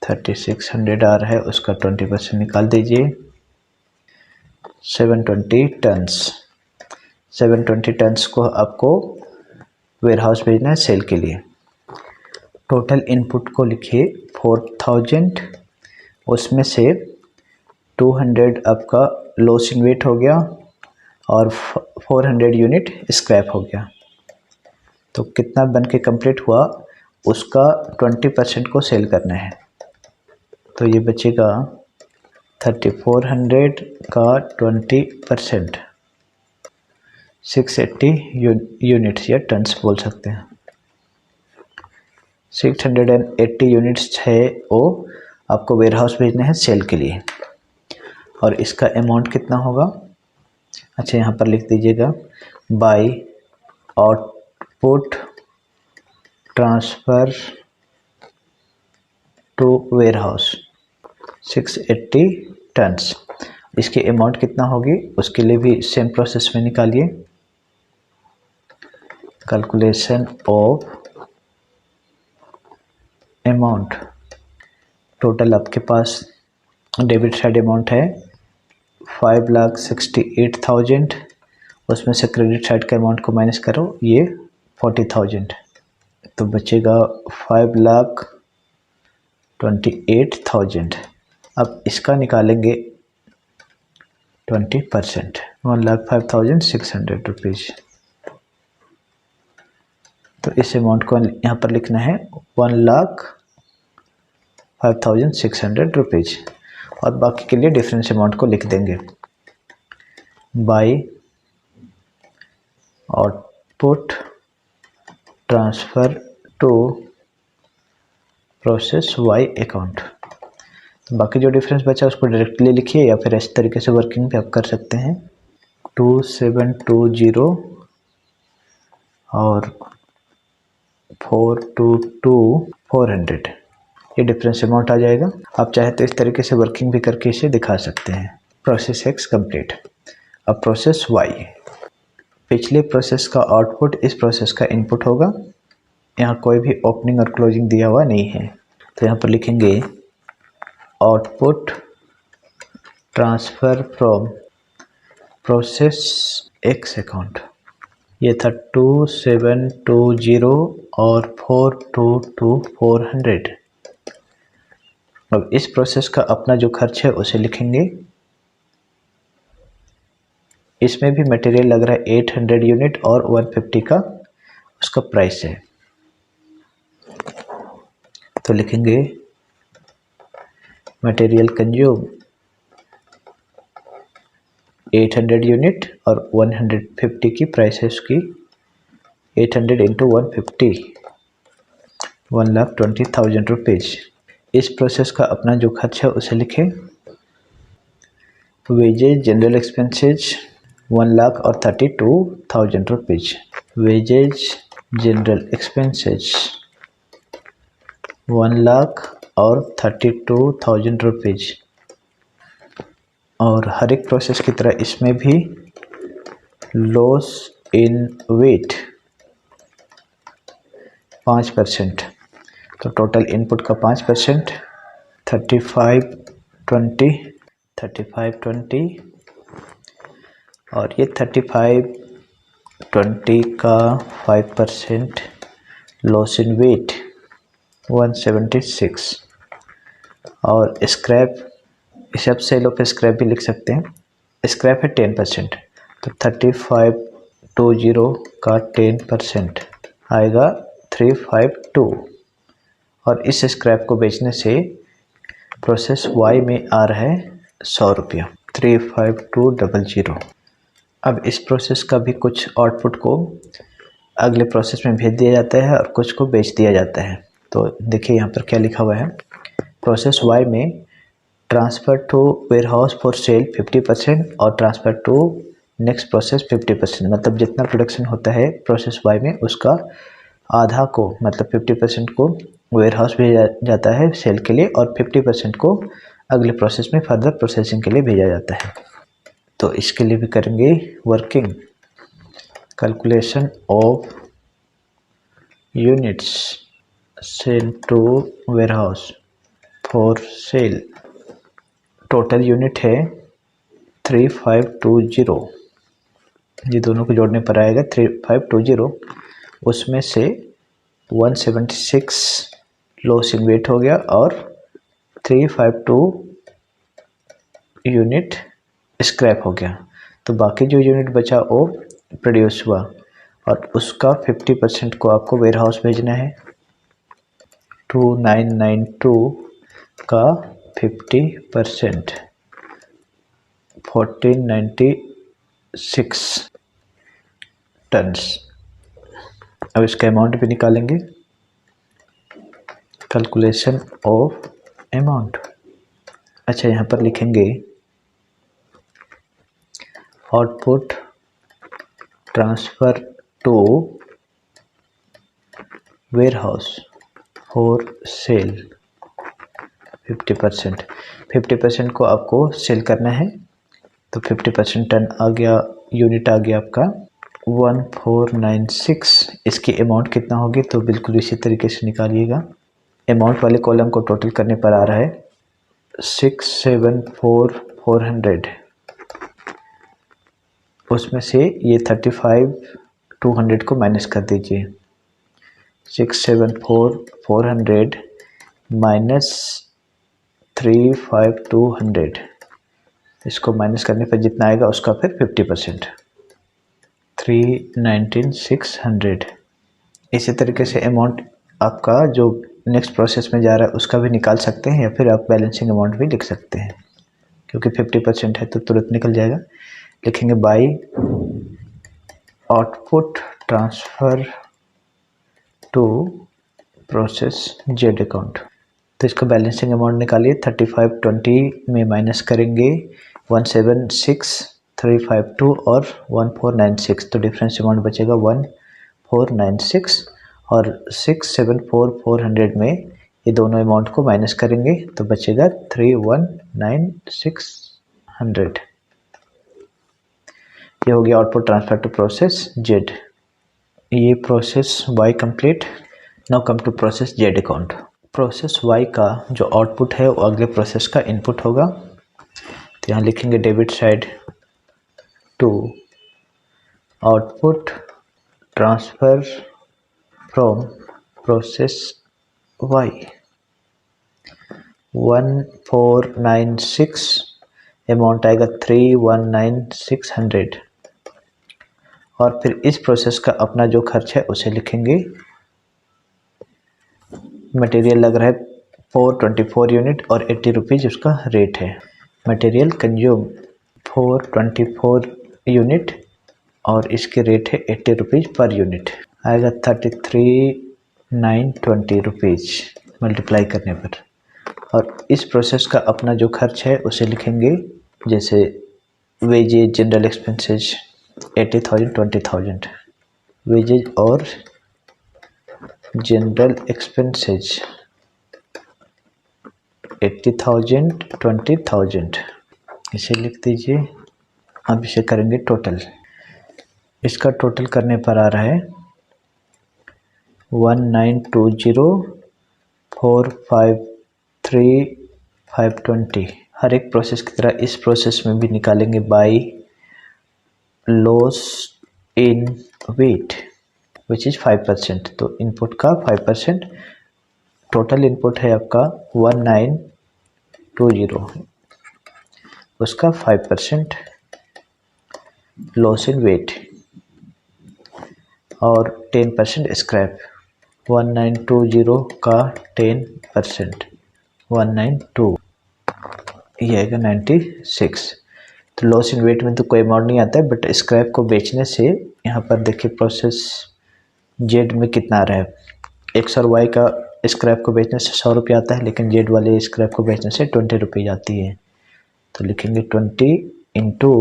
3600 आ रहा है उसका 20% निकाल दीजिए। 720 टन्स, 720 टन्स को आपको वेयरहाउस भेजना है सेल के लिए। टोटल इनपुट को लिखिए 4000, उसमें से 200 आपका लॉस इन वेट हो गया और 400 यूनिट स्क्रैप हो गया, तो कितना बन के कंप्लीट हुआ उसका 20% को सेल करना है। तो ये बचेगा 3400 का 20%, 680 यूनिट्स या टन्स बोल सकते हैं। 680 यूनिट्स है वो आपको वेयरहाउस भेजने हैं सेल के लिए। और इसका अमाउंट कितना होगा, अच्छा यहाँ पर लिख दीजिएगा, by output transfer to warehouse 680 tons. इसकी अमाउंट कितना होगी उसके लिए भी सेम प्रोसेस में निकालिए। कैलकुलेशन ऑफ अमाउंट, टोटल आपके पास डेबिट साइड अमाउंट है 5,68,000, उसमें से क्रेडिट साइड के अमाउंट को माइनस करो, ये 40,000, तो बचेगा 5,28,000। अब इसका निकालेंगे 20%, 1,05,600 रुपीज़। तो इस अमाउंट को यहाँ पर लिखना है 1,05,600 रुपीज़ और बाकी के लिए डिफरेंस अमाउंट को लिख देंगे। By output transfer to process Y account. तो बाकी जो डिफरेंस बचा उसको डायरेक्टली लिखिए या फिर इस तरीके से वर्किंग पे आप कर सकते हैं। 2720 और 422,400 ये डिफरेंस अमाउंट आ जाएगा। आप चाहे तो इस तरीके से वर्किंग भी करके इसे दिखा सकते हैं। Process x complete. अब प्रोसेस वाई, पिछले प्रोसेस का आउटपुट इस प्रोसेस का इनपुट होगा। यहाँ कोई भी ओपनिंग और क्लोजिंग दिया हुआ नहीं है, तो यहाँ पर लिखेंगे output transfer from process x account. ये था 2720 और 422,400। अब इस प्रोसेस का अपना जो खर्च है उसे लिखेंगे। इसमें भी मटेरियल लग रहा है 800 यूनिट और 150 का उसका प्राइस है, तो लिखेंगे मटेरियल कंज्यूम 800 यूनिट और 150 की प्राइस है उसकी। 800 इंटू 150, 1,20,000 रुपीज़। इस प्रोसेस का अपना जो खर्च है उसे लिखें। Wages general expenses 1,32,000 rupees. Wages general expenses 1,32,000 rupees. और हर एक प्रोसेस की तरह इसमें भी लॉस इन वेट 5%, तो टोटल इनपुट का 5%, 3520 और ये 3520 का 5% लॉस इन वेट 176 और स्क्रैप इसे आप सेल ऑफ स्क्रैप भी लिख सकते हैं। स्क्रैप है 10%, तो 3520 का 10% आएगा 352, और इस स्क्रैप को बेचने से प्रोसेस वाई में आ रहा है 100 रुपया, 35200। अब इस प्रोसेस का भी कुछ आउटपुट को अगले प्रोसेस में भेज दिया जाता है और कुछ को बेच दिया जाता है। तो देखिए यहाँ पर क्या लिखा हुआ है, प्रोसेस वाई में transfer to warehouse for sale 50% और ट्रांसफ़र टू नेक्स्ट प्रोसेस 50%, मतलब जितना प्रोडक्शन होता है प्रोसेस वाई में उसका आधा को, मतलब 50% को वेयरहाउस भेजा जाता है सेल के लिए और 50% को अगले प्रोसेस में फर्दर प्रोसेसिंग के लिए भेजा जाता है। तो इसके लिए भी करेंगे working calculation of units sale to warehouse for sale. Total unit है 3520, ये दोनों को जोड़ने पर आएगा 3520। उसमें से 176 लॉस इन वेट हो गया और 352 यूनिट स्क्रैप हो गया। तो बाकी जो यूनिट बचा वो प्रोड्यूस हुआ और उसका 50% को आपको वेयरहाउस भेजना है। 2992 का 50% 1496 टन्स। अब इसका अमाउंट भी निकालेंगे, कैलकुलेशन ऑफ अमाउंट। अच्छा, यहाँ पर लिखेंगे output transfer to warehouse for sale 50%। 50% को आपको सेल करना है, तो 50% टन आ गया, यूनिट आ गया आपका 1496। इसकी अमाउंट कितना होगी तो बिल्कुल इसी तरीके से निकालिएगा। अमाउंट वाले कॉलम को टोटल करने पर आ रहा है 674,400। उसमें से ये 35,200 को माइनस कर दीजिए। 674,400 माइनस 35200, इसको माइनस करने पर जितना आएगा उसका फिर 50%, 319,600। इसी तरीके से अमाउंट आपका जो नेक्स्ट प्रोसेस में जा रहा है उसका भी निकाल सकते हैं, या फिर आप बैलेंसिंग अमाउंट भी लिख सकते हैं, क्योंकि 50% है तो तुरंत निकल जाएगा। लिखेंगे by output transfer to process Z account. तो इसका बैलेंसिंग अमाउंट निकालिए। 3520 में माइनस करेंगे 176,352 और 1496, तो डिफरेंस अमाउंट बचेगा 1496, और 674,400 में ये दोनों अमाउंट को माइनस करेंगे तो बचेगा 319,600। ये हो गया output transfer to process Z. ये process Y complete. Now come to process Z account. Process Y का जो आउटपुट है वो अगले प्रोसेस का इनपुट होगा। तो यहाँ लिखेंगे debit side to output transfer from process Y 1496, amount आएगा 319,600, और फिर इस प्रोसेस का अपना जो खर्च है उसे लिखेंगे। मटेरियल लग रहा है 424 यूनिट और 80 रुपीज़ उसका रेट है। मटेरियल कंज्यूम 424 यूनिट और इसके रेट है 80 रुपीज़ पर यूनिट, आएगा 33,920 रुपीज़ मल्टीप्लाई करने पर। और इस प्रोसेस का अपना जो खर्च है उसे लिखेंगे, जैसे वेजेज, जनरल एक्सपेंसेज 80,000, 20,000, वेजेज और जनरल एक्सपेंसेज 80,000, 20,000, इसे लिख दीजिए। अब इसे करेंगे टोटल। इसका टोटल करने पर आ रहा है 1,920,453,520। हर एक प्रोसेस की तरह इस प्रोसेस में भी निकालेंगे by loss in weight which is 5%। तो इनपुट का 5%, टोटल इनपुट है आपका 1920, उसका 5% लॉस इन वेट और 10% स्क्रैप। 1920 का 10%, 192, ये आएगा 96। तो लॉस इन वेट में तो कोई अमाउंट नहीं आता है, बट स्क्रैप को बेचने से यहाँ पर देखिए प्रोसेस जेड में कितना आ रहा है। एक्स और वाई का स्क्रैप को बेचने से 100 रुपये आता है, लेकिन जेड वाले स्क्रैप को बेचने से 20 रुपये आती है। तो लिखेंगे 20 इंटू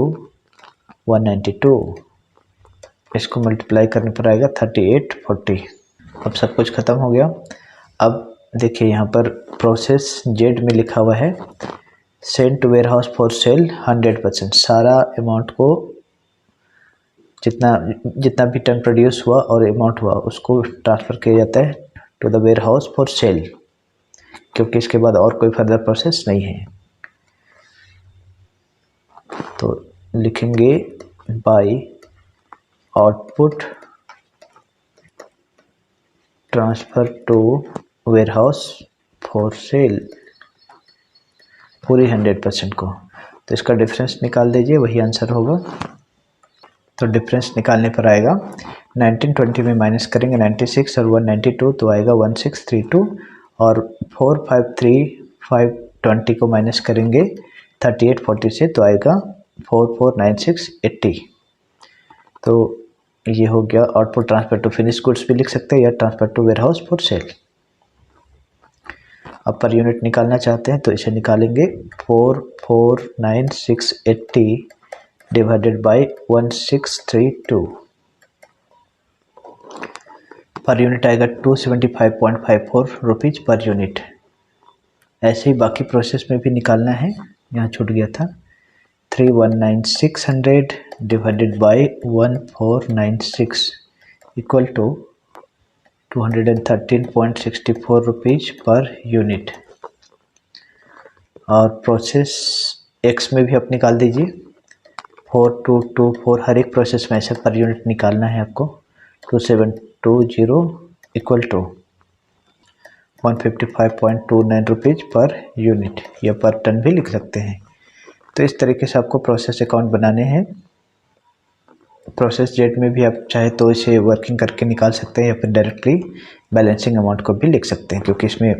192, इसको मल्टीप्लाई करने पर आएगा 3840। अब सब कुछ ख़त्म हो गया। अब देखिए यहाँ पर प्रोसेस जेड में लिखा हुआ है send to warehouse for sale 100%। सारा अमाउंट को जितना भी टन प्रोड्यूस हुआ और अमाउंट हुआ उसको ट्रांसफ़र किया जाता है to the warehouse for sale, क्योंकि इसके बाद और कोई फर्दर प्रोसेस नहीं है। तो लिखेंगे by output transfer to warehouse for sale पूरी 100% को। तो इसका डिफरेंस निकाल दीजिए, वही आंसर होगा। तो डिफरेंस निकालने पर आएगा 1920 में माइनस करेंगे 96 और 192 तो आएगा 1632, और 453520 को माइनस करेंगे 3840 से तो आएगा 449680। तो ये हो गया output transfer to finish goods भी लिख सकते हैं या transfer to warehouse for sale. अब पर यूनिट निकालना चाहते हैं तो इसे निकालेंगे 449680 डिवाइडेड बाय 1632, पर यूनिट आएगा 275.54 रुपीज़ पर यूनिट। ऐसे ही बाकी प्रोसेस में भी निकालना है, यहाँ छूट गया था। 319600 divided by 1496 equal to 213.64 rupees per unit. और प्रोसेस एक्स में भी आप निकाल दीजिए 4224, हर एक प्रोसेस में ऐसे पर यूनिट निकालना है आपको। 2720 equal to 155.29 rupees per unit, या पर टन भी लिख सकते हैं। तो इस तरीके से आपको प्रोसेस अकाउंट बनाने हैं। प्रोसेस जेड में भी आप चाहे तो इसे वर्किंग करके निकाल सकते हैं या फिर डायरेक्टली बैलेंसिंग अमाउंट को भी लिख सकते हैं, क्योंकि इसमें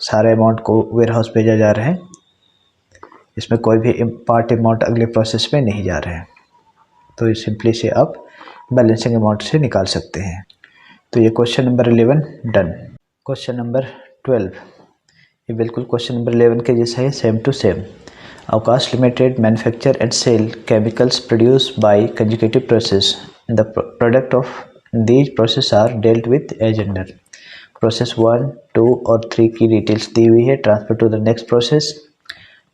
सारे अमाउंट को वेयर हाउस भेजा जा रहा है, इसमें कोई भी पार्ट अमाउंट अगले प्रोसेस में नहीं जा रहा है। तो सिंपली से आप बैलेंसिंग अमाउंट से निकाल सकते हैं। तो ये question number 11 done. Question number 12, ये बिल्कुल क्वेश्चन नंबर 11 के जैसा है, same to same. Avkas Limited manufacture and sell chemicals produced by conjugative process. The product of these process are dealt with as under. Process 1, 2 और 3 की डिटेल्स दी हुई है। Transfer to the next process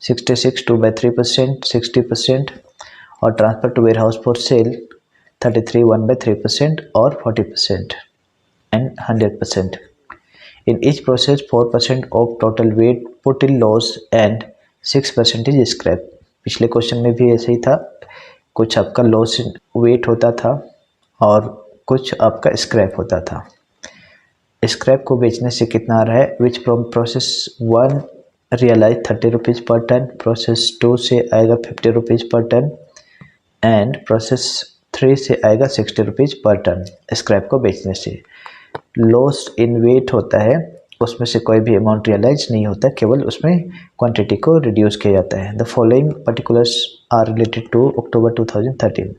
66 2/3%, 60%, और transfer to warehouse for sale 33 1/3% और 40% and 100%. In each process 4% of total weight put in loss and 6% scrap. पिछले क्वेश्चन में भी ऐसे ही था, कुछ आपका लॉस वेट होता था और कुछ आपका स्क्रैप होता था। स्क्रैप को बेचने से कितना आ रहा है, which from process 1 realise 30 rupees per ton, process 2 से आएगा 50 rupees per ton and process 3 से आएगा 60 रुपीज़ पर टन। स्क्रैप को बेचने से लॉस इन वेट होता है, उसमें से कोई भी अमाउंट रियलाइज नहीं होता, केवल उसमें क्वांटिटी को रिड्यूस किया जाता है। The following particulars are related to October 2013।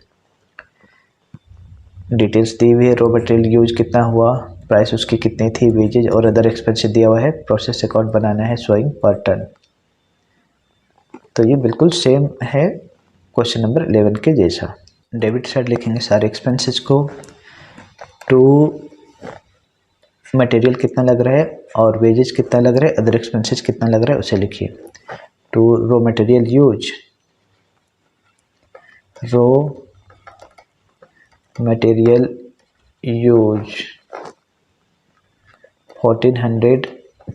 Details दी हुई है, रॉ मटेरियल यूज कितना हुआ, प्राइस उसकी कितनी थी, वेजेज और अदर एक्सपेंसेस दिया हुआ है, प्रोसेस अकाउंट बनाना है शोइंग पर टन। तो ये बिल्कुल सेम है क्वेश्चन नंबर 11 के जैसा। डेबिट साइड लिखेंगे सारे एक्सपेंसेस को, टू मटेरियल कितना लग रहा है और वेजेस कितना लग रहा है, अदर एक्सपेंसेस कितना लग रहा है उसे लिखिए। To raw material use, raw material use 1400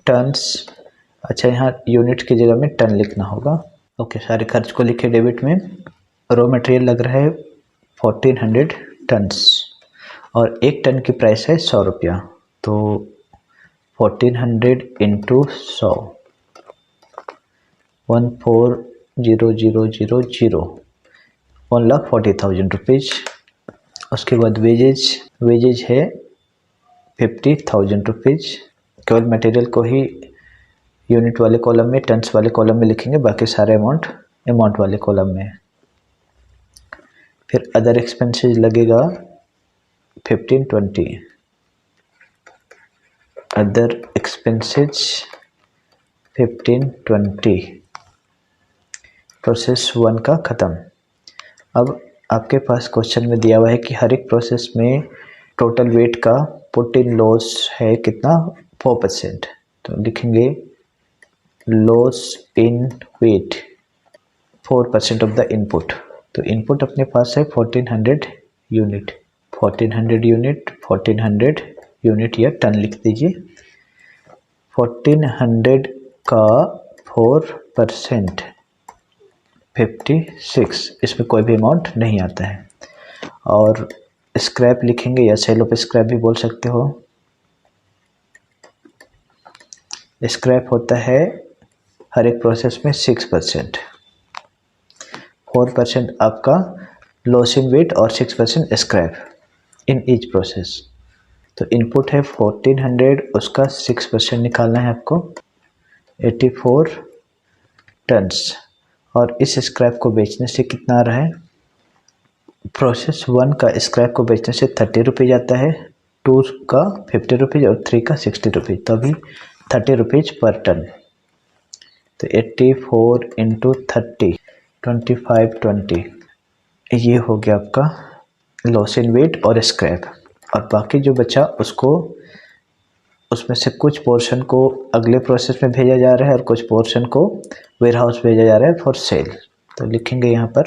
tons. अच्छा, यहाँ यूनिट की जगह में टन लिखना होगा। ओके, सारे खर्च को लिखे डेबिट में। रॉ मटेरियल लग रहा है 1400 टन्स और एक टन की प्राइस है 100 रुपया, तो 1400 इंटू 100 1496 0,000 1,40,000 रुपीज़। उसके बाद वेजेज है 50,000 रुपीज़। केवल मटेरियल को ही यूनिट वाले कॉलम में, टन्स वाले कॉलम में लिखेंगे, बाकी सारे अमाउंट वाले कॉलम में। फिर अदर एक्सपेंसेस लगेगा 1520। Other expenses 1520। प्रोसेस 1 का ख़त्म। अब आपके पास क्वेश्चन में दिया हुआ है कि हर एक प्रोसेस में टोटल वेट का पुट इन लॉस है कितना, 4%। तो लिखेंगे loss in weight 4% of the input. तो इनपुट अपने पास है 1400 यूनिट। 1400 यूनिट या टन लिख दीजिए। 1400 का 4% 56, इसमें कोई भी अमाउंट नहीं आता है। और स्क्रैप लिखेंगे या सेल ऑफ स्क्रैप भी बोल सकते हो। स्क्रैप होता है हर एक प्रोसेस में 6%। 4% आपका लॉस इन वेट और 6% स्क्रैप इन ईच प्रोसेस। तो इनपुट है 1400, उसका 6% निकालना है आपको, 84 टन्स। और इस स्क्रैप को बेचने से कितना आ रहा है, प्रोसेस 1 का स्क्रैप को बेचने से 30 रुपीज़ आता है, 2 का 50 रुपीज़ और 3 का 60 रुपीज़, तो अभी 30 रुपीज़ पर टन। तो 84 इंटू 30 2520, ये हो गया आपका लॉस इन वेट और स्क्रैप। और बाकी जो बचा उसको, उसमें से कुछ पोर्शन को अगले प्रोसेस में भेजा जा रहा है और कुछ पोर्शन को वेयर हाउस भेजा जा रहा है फॉर सेल। तो लिखेंगे यहाँ पर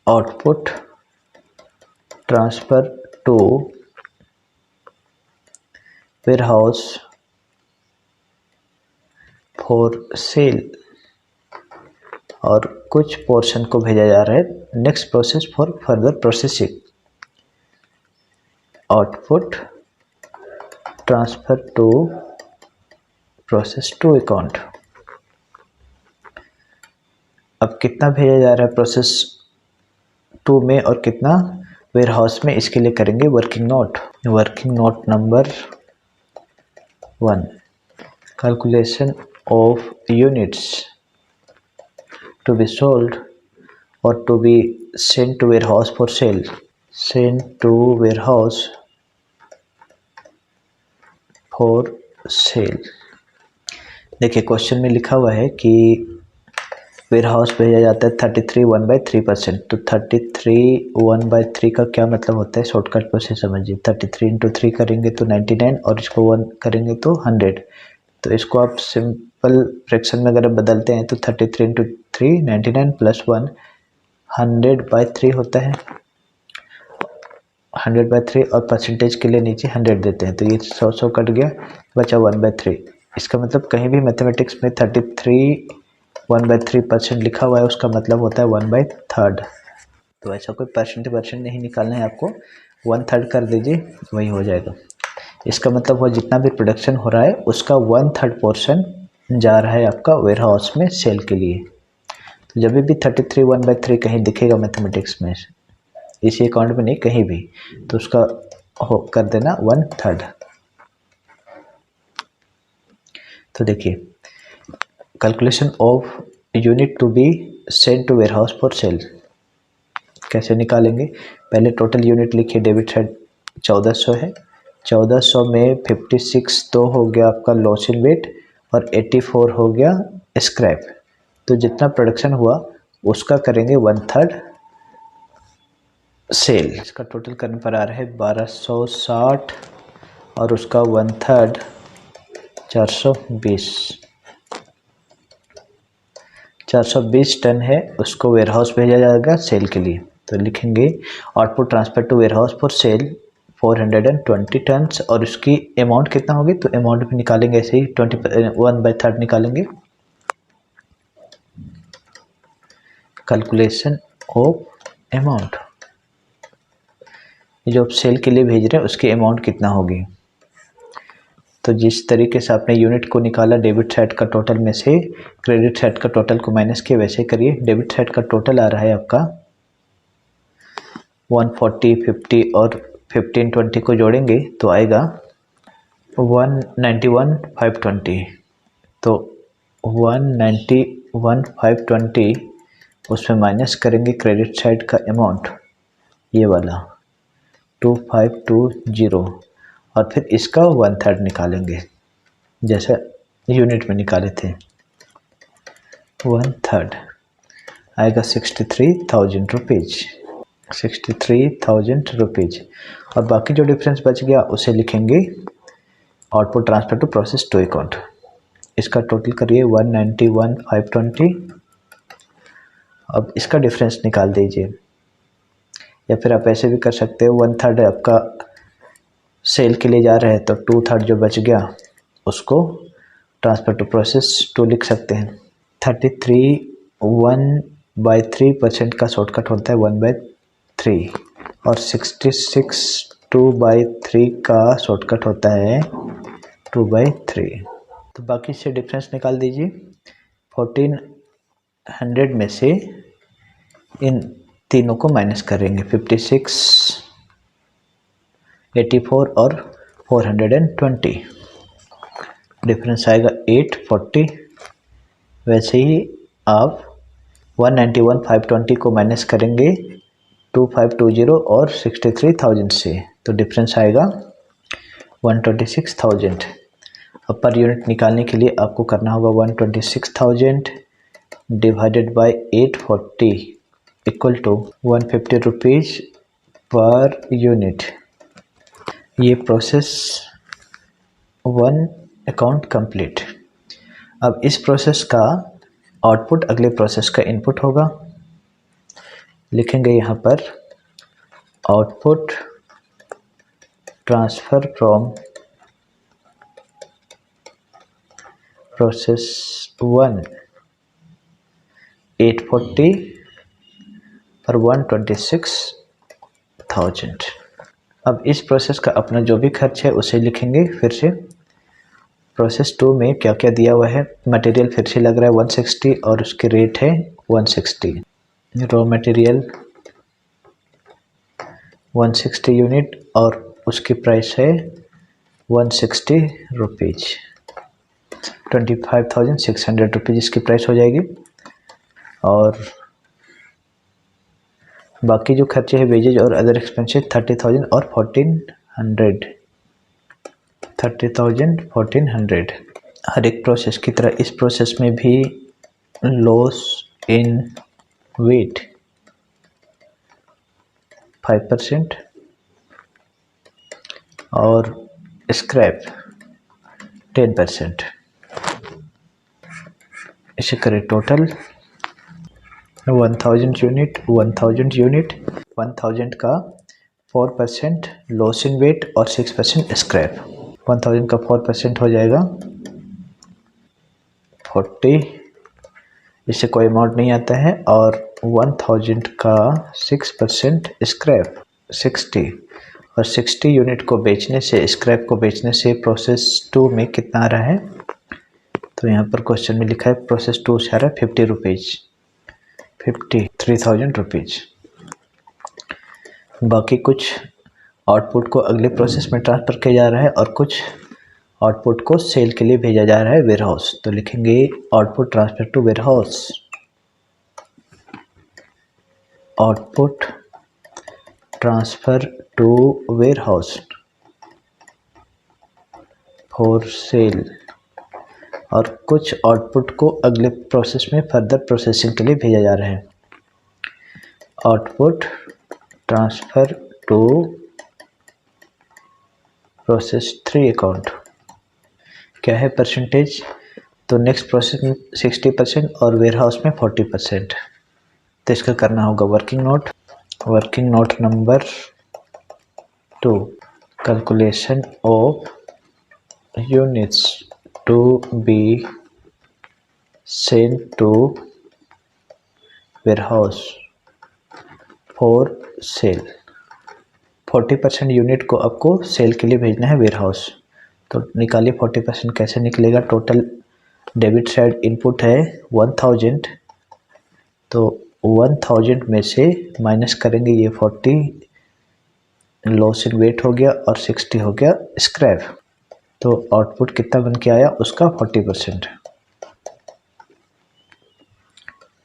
output transfer to warehouse for sale, और कुछ पोर्शन को भेजा जा रहा है next process for further processing. Output transfer to process 2 account. अब कितना भेजा जा रहा है प्रोसेस 2 में और कितना वेयर हाउस में, इसके लिए करेंगे working note number 1, calculation of units to be sold or to be sent to warehouse for sale, sent to warehouse for sale। देखिए क्वेश्चन में लिखा हुआ है कि वेयर हाउस भेजा जाता है 33 1/3%। तो 33 1/3 का क्या मतलब होता है, शॉर्टकट प्रोसेस समझिए। 33 इंटू 3 करेंगे तो 99 और इसको 1 करेंगे तो 100। तो इसको आप सिंपल फ्रैक्शन में अगर बदलते हैं तो 33 इंटू 3 99 प्लस 1 100/3 होता है। 100/3 और परसेंटेज के लिए नीचे 100 देते हैं, तो ये 100 कट गया, बचा 1/3। इसका मतलब कहीं भी मैथमेटिक्स में 33 1/3% लिखा हुआ है, उसका मतलब होता है 1/3। तो ऐसा कोई परसेंट नहीं निकालना है आपको, 1/3 कर दीजिए, वही हो जाएगा। इसका मतलब वो जितना भी प्रोडक्शन हो रहा है उसका 1/3 पोर्शन जा रहा है आपका वेयर हाउस में सेल के लिए। तो जब भी 33 1/3 कहीं दिखेगा मैथमेटिक्स में, इसी अकाउंट में नहीं कहीं भी, तो उसका हो कर देना 1/3। तो देखिए calculation of unit to be sent to warehouse for sale कैसे निकालेंगे। पहले टोटल यूनिट लिखिए, डेबिट साइड 1400 है, 1400 में 56 तो हो गया आपका लॉस इन वेट और 84 हो गया स्क्रैप। तो जितना प्रोडक्शन हुआ उसका करेंगे 1/3 सेल। इसका टोटल करने पर आ रहा है 1260 और उसका 1/3 420 टन है, उसको वेयर हाउस भेजा जाएगा सेल के लिए। तो लिखेंगे output transfer to warehouse for sale 420 tons, और उसकी अमाउंट कितना होगी, तो अमाउंट भी निकालेंगे ऐसे ही 1/3 निकालेंगे। कैलकुलेशन ऑफ अमाउंट, जो आप सेल के लिए भेज रहे हैं उसकी अमाउंट कितना होगी, तो जिस तरीके से आपने यूनिट को निकाला डेबिट साइड का टोटल में से क्रेडिट साइड का टोटल को माइनस किया, वैसे करिए। डेबिट साइड का टोटल आ रहा है आपका 140, 50 और 15, 20 को जोड़ेंगे तो आएगा 191,520। तो 191,520 उसमें माइनस करेंगे क्रेडिट साइड का अमाउंट, ये वाला 2520, और फिर इसका 1/3 निकालेंगे जैसे यूनिट में निकाले थे। 1/3 आएगा 63,000 रुपीज़, 63,000 रुपीज़। और बाकी जो डिफरेंस बच गया उसे लिखेंगे output transfer to process two account. इसका टोटल करिए 191,520। अब इसका डिफरेंस निकाल दीजिए, या फिर आप ऐसे भी कर सकते हो 1/3 आपका सेल के लिए जा रहा है तो 2/3 जो बच गया उसको ट्रांसफर टू प्रोसेस टू लिख सकते हैं। 33 1/3% का शॉर्टकट होता है 1/3, और 66 2/3 का शॉर्टकट होता है 2/3। तो बाकी से डिफरेंस निकाल दीजिए। 1400 में से इन तीनों को माइनस करेंगे, 56, 84 और 420। डिफरेंस आएगा 840। वैसे ही आप 191,520 को माइनस करेंगे 2520 और 63,000 से, तो डिफरेंस आएगा 126,000। अब पर यूनिट निकालने के लिए आपको करना होगा 126,000 divided by 840 equal to 150 rupees per unit. ये प्रोसेस 1 अकाउंट कंप्लीट। अब इस प्रोसेस का आउटपुट अगले प्रोसेस का इनपुट होगा। लिखेंगे यहाँ पर आउटपुट ट्रांसफ़र फ्रॉम प्रोसेस 1 840 और 126,000। अब इस प्रोसेस का अपना जो भी खर्च है उसे लिखेंगे फिर से। प्रोसेस 2 में क्या क्या दिया हुआ है, मटेरियल फिर से लग रहा है 160 और उसकी रेट है 160। रॉ मटेरियल 160 यूनिट और उसकी प्राइस है 160 रुपीज़। 25,600 रुपीज़ इसकी प्राइस हो जाएगी। और बाकी जो खर्चे हैं वेजेज और अदर एक्सपेंसेस 30,000 और 1,400, 30,000 1,400। हर एक प्रोसेस की तरह इस प्रोसेस में भी लॉस इन वेट 5% और स्क्रैप 10%। इसे करें टोटल 1000 यूनिट 1000 यूनिट 1000 का 4% लॉस इन वेट और 6% स्क्रैप। 1000 का 4% हो जाएगा 40, इससे कोई अमाउंट नहीं आता है। और 1000 का 6% स्क्रैप 60, और 60 यूनिट को बेचने से, स्क्रैप को बेचने से प्रोसेस 2 में कितना आ रहा है, तो यहाँ पर क्वेश्चन में लिखा है प्रोसेस 2 से आ रहा है 50 रुपीज़, 53,000 रुपीज़। बाकी कुछ आउटपुट को अगले प्रोसेस में ट्रांसफ़र किया जा रहा है और कुछ आउटपुट को सेल के लिए भेजा जा रहा है वेयर हाउस। तो लिखेंगे output transfer to warehouse, output transfer to warehouse for sale. और कुछ आउटपुट को अगले प्रोसेस में फर्दर प्रोसेसिंग के लिए भेजा जा रहा है। Output transfer to process 3 account. क्या है परसेंटेज, तो नेक्स्ट प्रोसेस में 60% और वेयर हाउस में 40%। तो इसका करना होगा working note number 2, calculation of units to be sent to warehouse for sale। 40% unit को आपको सेल के लिए भेजना है वेयर हाउस, तो निकालिए 40% कैसे निकलेगा। टोटल डेबिट साइड इनपुट है 1000, तो 1000 में से माइनस करेंगे ये 40, लॉस इन वेट हो गया और 60 हो गया स्क्रैप। तो आउटपुट कितना बन के आया उसका 40%।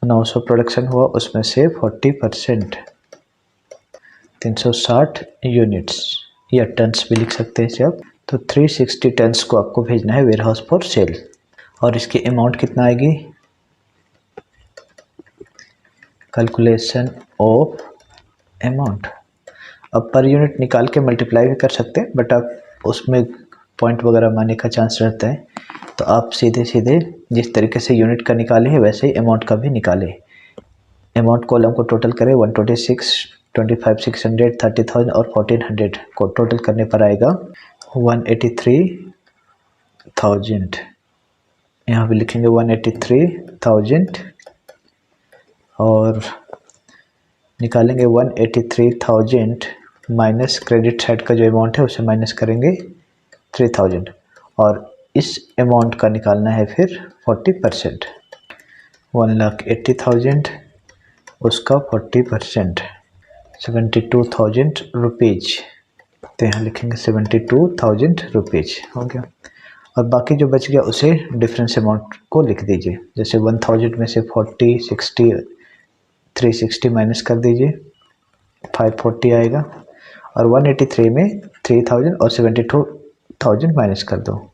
900 प्रोडक्शन हुआ, उसमें से 40% 360 यूनिट्स या टन्स भी लिख सकते हैं इसे आप। तो 360 टन्स को आपको भेजना है वेयर हाउस फॉर सेल। और इसकी अमाउंट कितना आएगी, कैलकुलेशन ऑफ अमाउंट। अब पर यूनिट निकाल के मल्टीप्लाई भी कर सकते हैं, बट आप उसमें पॉइंट वगैरह मारने का चांस रहता है, तो आप सीधे सीधे जिस तरीके से यूनिट का निकाले हैं वैसे ही अमाउंट का भी निकाले। अमाउंट कॉलम को टोटल करें 126, 25, 600, 30,000 और 1400 को टोटल करने पर आएगा 183,000। यहाँ भी लिखेंगे 183,000 और निकालेंगे 183,000 माइनस क्रेडिट साइड का जो अमाउंट है उसे माइनस करेंगे 3000 और इस अमाउंट का निकालना है फिर 40%। 1,80,000 उसका 40% 72,000 रुपीज़। तो यहाँ लिखेंगे 72,000 रुपीज़ हो गया। और बाकी जो बच गया उसे डिफरेंस अमाउंट को लिख दीजिए। जैसे 1000 में से 40, 60, 360 माइनस कर दीजिए, 540 आएगा। और 183 में 3000 और 72,000 माइनस कर दो,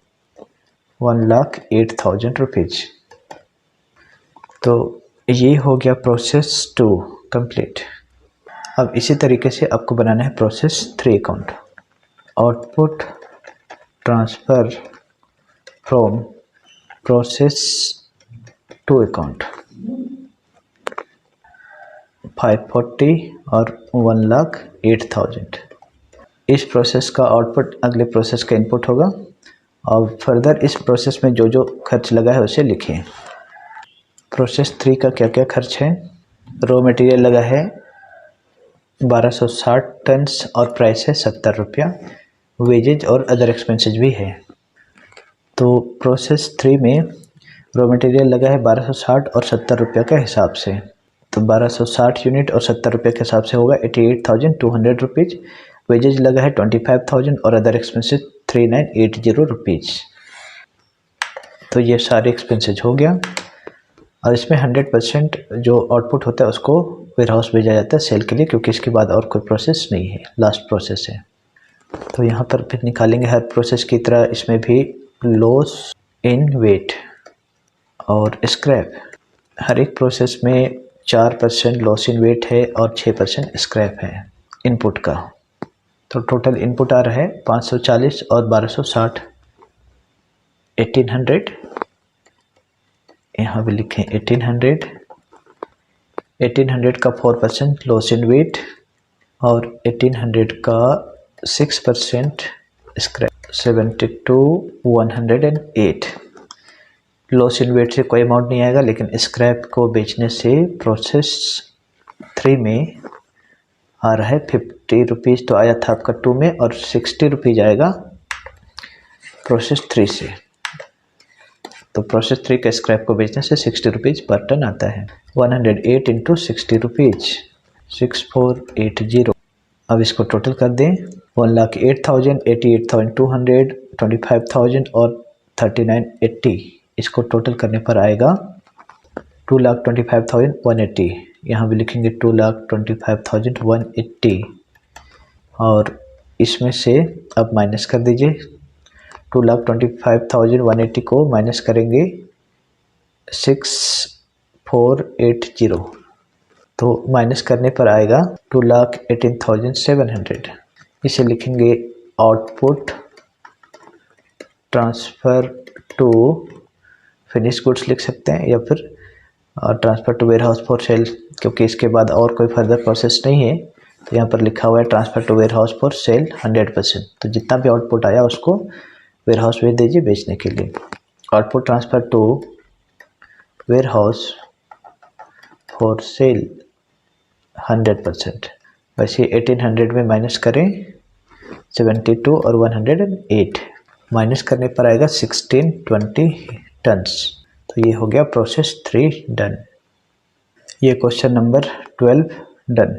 1,08,000 रुपीज़। तो ये हो गया प्रोसेस 2 कंप्लीट। अब इसी तरीके से आपको बनाना है process 3 account. Output transfer from process 2 account 540 और 1,08,000। इस प्रोसेस का आउटपुट अगले प्रोसेस का इनपुट होगा। और फर्दर इस प्रोसेस में जो जो खर्च लगा है उसे लिखिए। प्रोसेस 3 का क्या क्या खर्च है। रॉ मटेरियल लगा है 1260 टन्स और प्राइस है 70 रुपया। वेजेज और अदर एक्सपेंसेस भी है। तो प्रोसेस 3 में रॉ मटेरियल लगा है 1260 और 70 रुपया के हिसाब से। तो 1260 यूनिट और 70 रुपये के हिसाब से होगा 88,200 रुपीज़। वेजेज लगा है 25,000 और अदर एक्सपेंसेस 3,980 रुपीज़। तो ये सारे एक्सपेंसेज हो गया। और इसमें 100% जो आउटपुट होता है उसको वेयर हाउस भेजा जाता है सेल के लिए, क्योंकि इसके बाद और कोई प्रोसेस नहीं है, लास्ट प्रोसेस है। तो यहाँ पर फिर निकालेंगे हर प्रोसेस की तरह इसमें भी लॉस इन वेट और स्क्रैप। हर एक प्रोसेस में 4% लॉस इन वेट है और 6% स्क्रैप है इनपुट का। तो टोटल इनपुट आ रहा है 540 और 1260, 1800। यहाँ भी लिखें 1800 का 4% लॉस इन वेट और 1800 का 6% स्क्रैप, 72,108। लॉस इन वेट से कोई अमाउंट नहीं आएगा, लेकिन स्क्रैप को बेचने से प्रोसेस 3 में आ रहा है 50 रुपीज़। तो आया था आपका 2 में, और 60 रुपीज़ आएगा प्रोसेस 3 से। तो प्रोसेस 3 के स्क्रैप को बेचने से 60 रुपीज़ पर टन आता है। 108 इंटू 60 रुपीज़ 6480। अब इसको टोटल कर दें 1,08,000, 88,200, 25,000 और 3980। इसको टोटल करने पर आएगा 2,25,180। यहाँ भी लिखेंगे 2,25,180 और इसमें से अब माइनस कर दीजिए। 2,25,180 को माइनस करेंगे 6480, तो माइनस करने पर आएगा 2,18,700। इसे लिखेंगे output transfer to finish goods लिख सकते हैं, या फिर transfer to warehouse for sale, क्योंकि इसके बाद और कोई फर्दर प्रोसेस नहीं है। तो यहाँ पर लिखा हुआ है transfer to warehouse for sale 100%। तो जितना भी आउटपुट आया उसको वेयर हाउस भेज दीजिए बेचने के लिए। Output transfer to warehouse for sale 100%। वैसे 1800 में माइनस करें 72 और 108। माइनस करने पर आएगा 1620 टन्स। तो ये हो गया प्रोसेस 3 डन। ये क्वेश्चन नंबर 12 डन।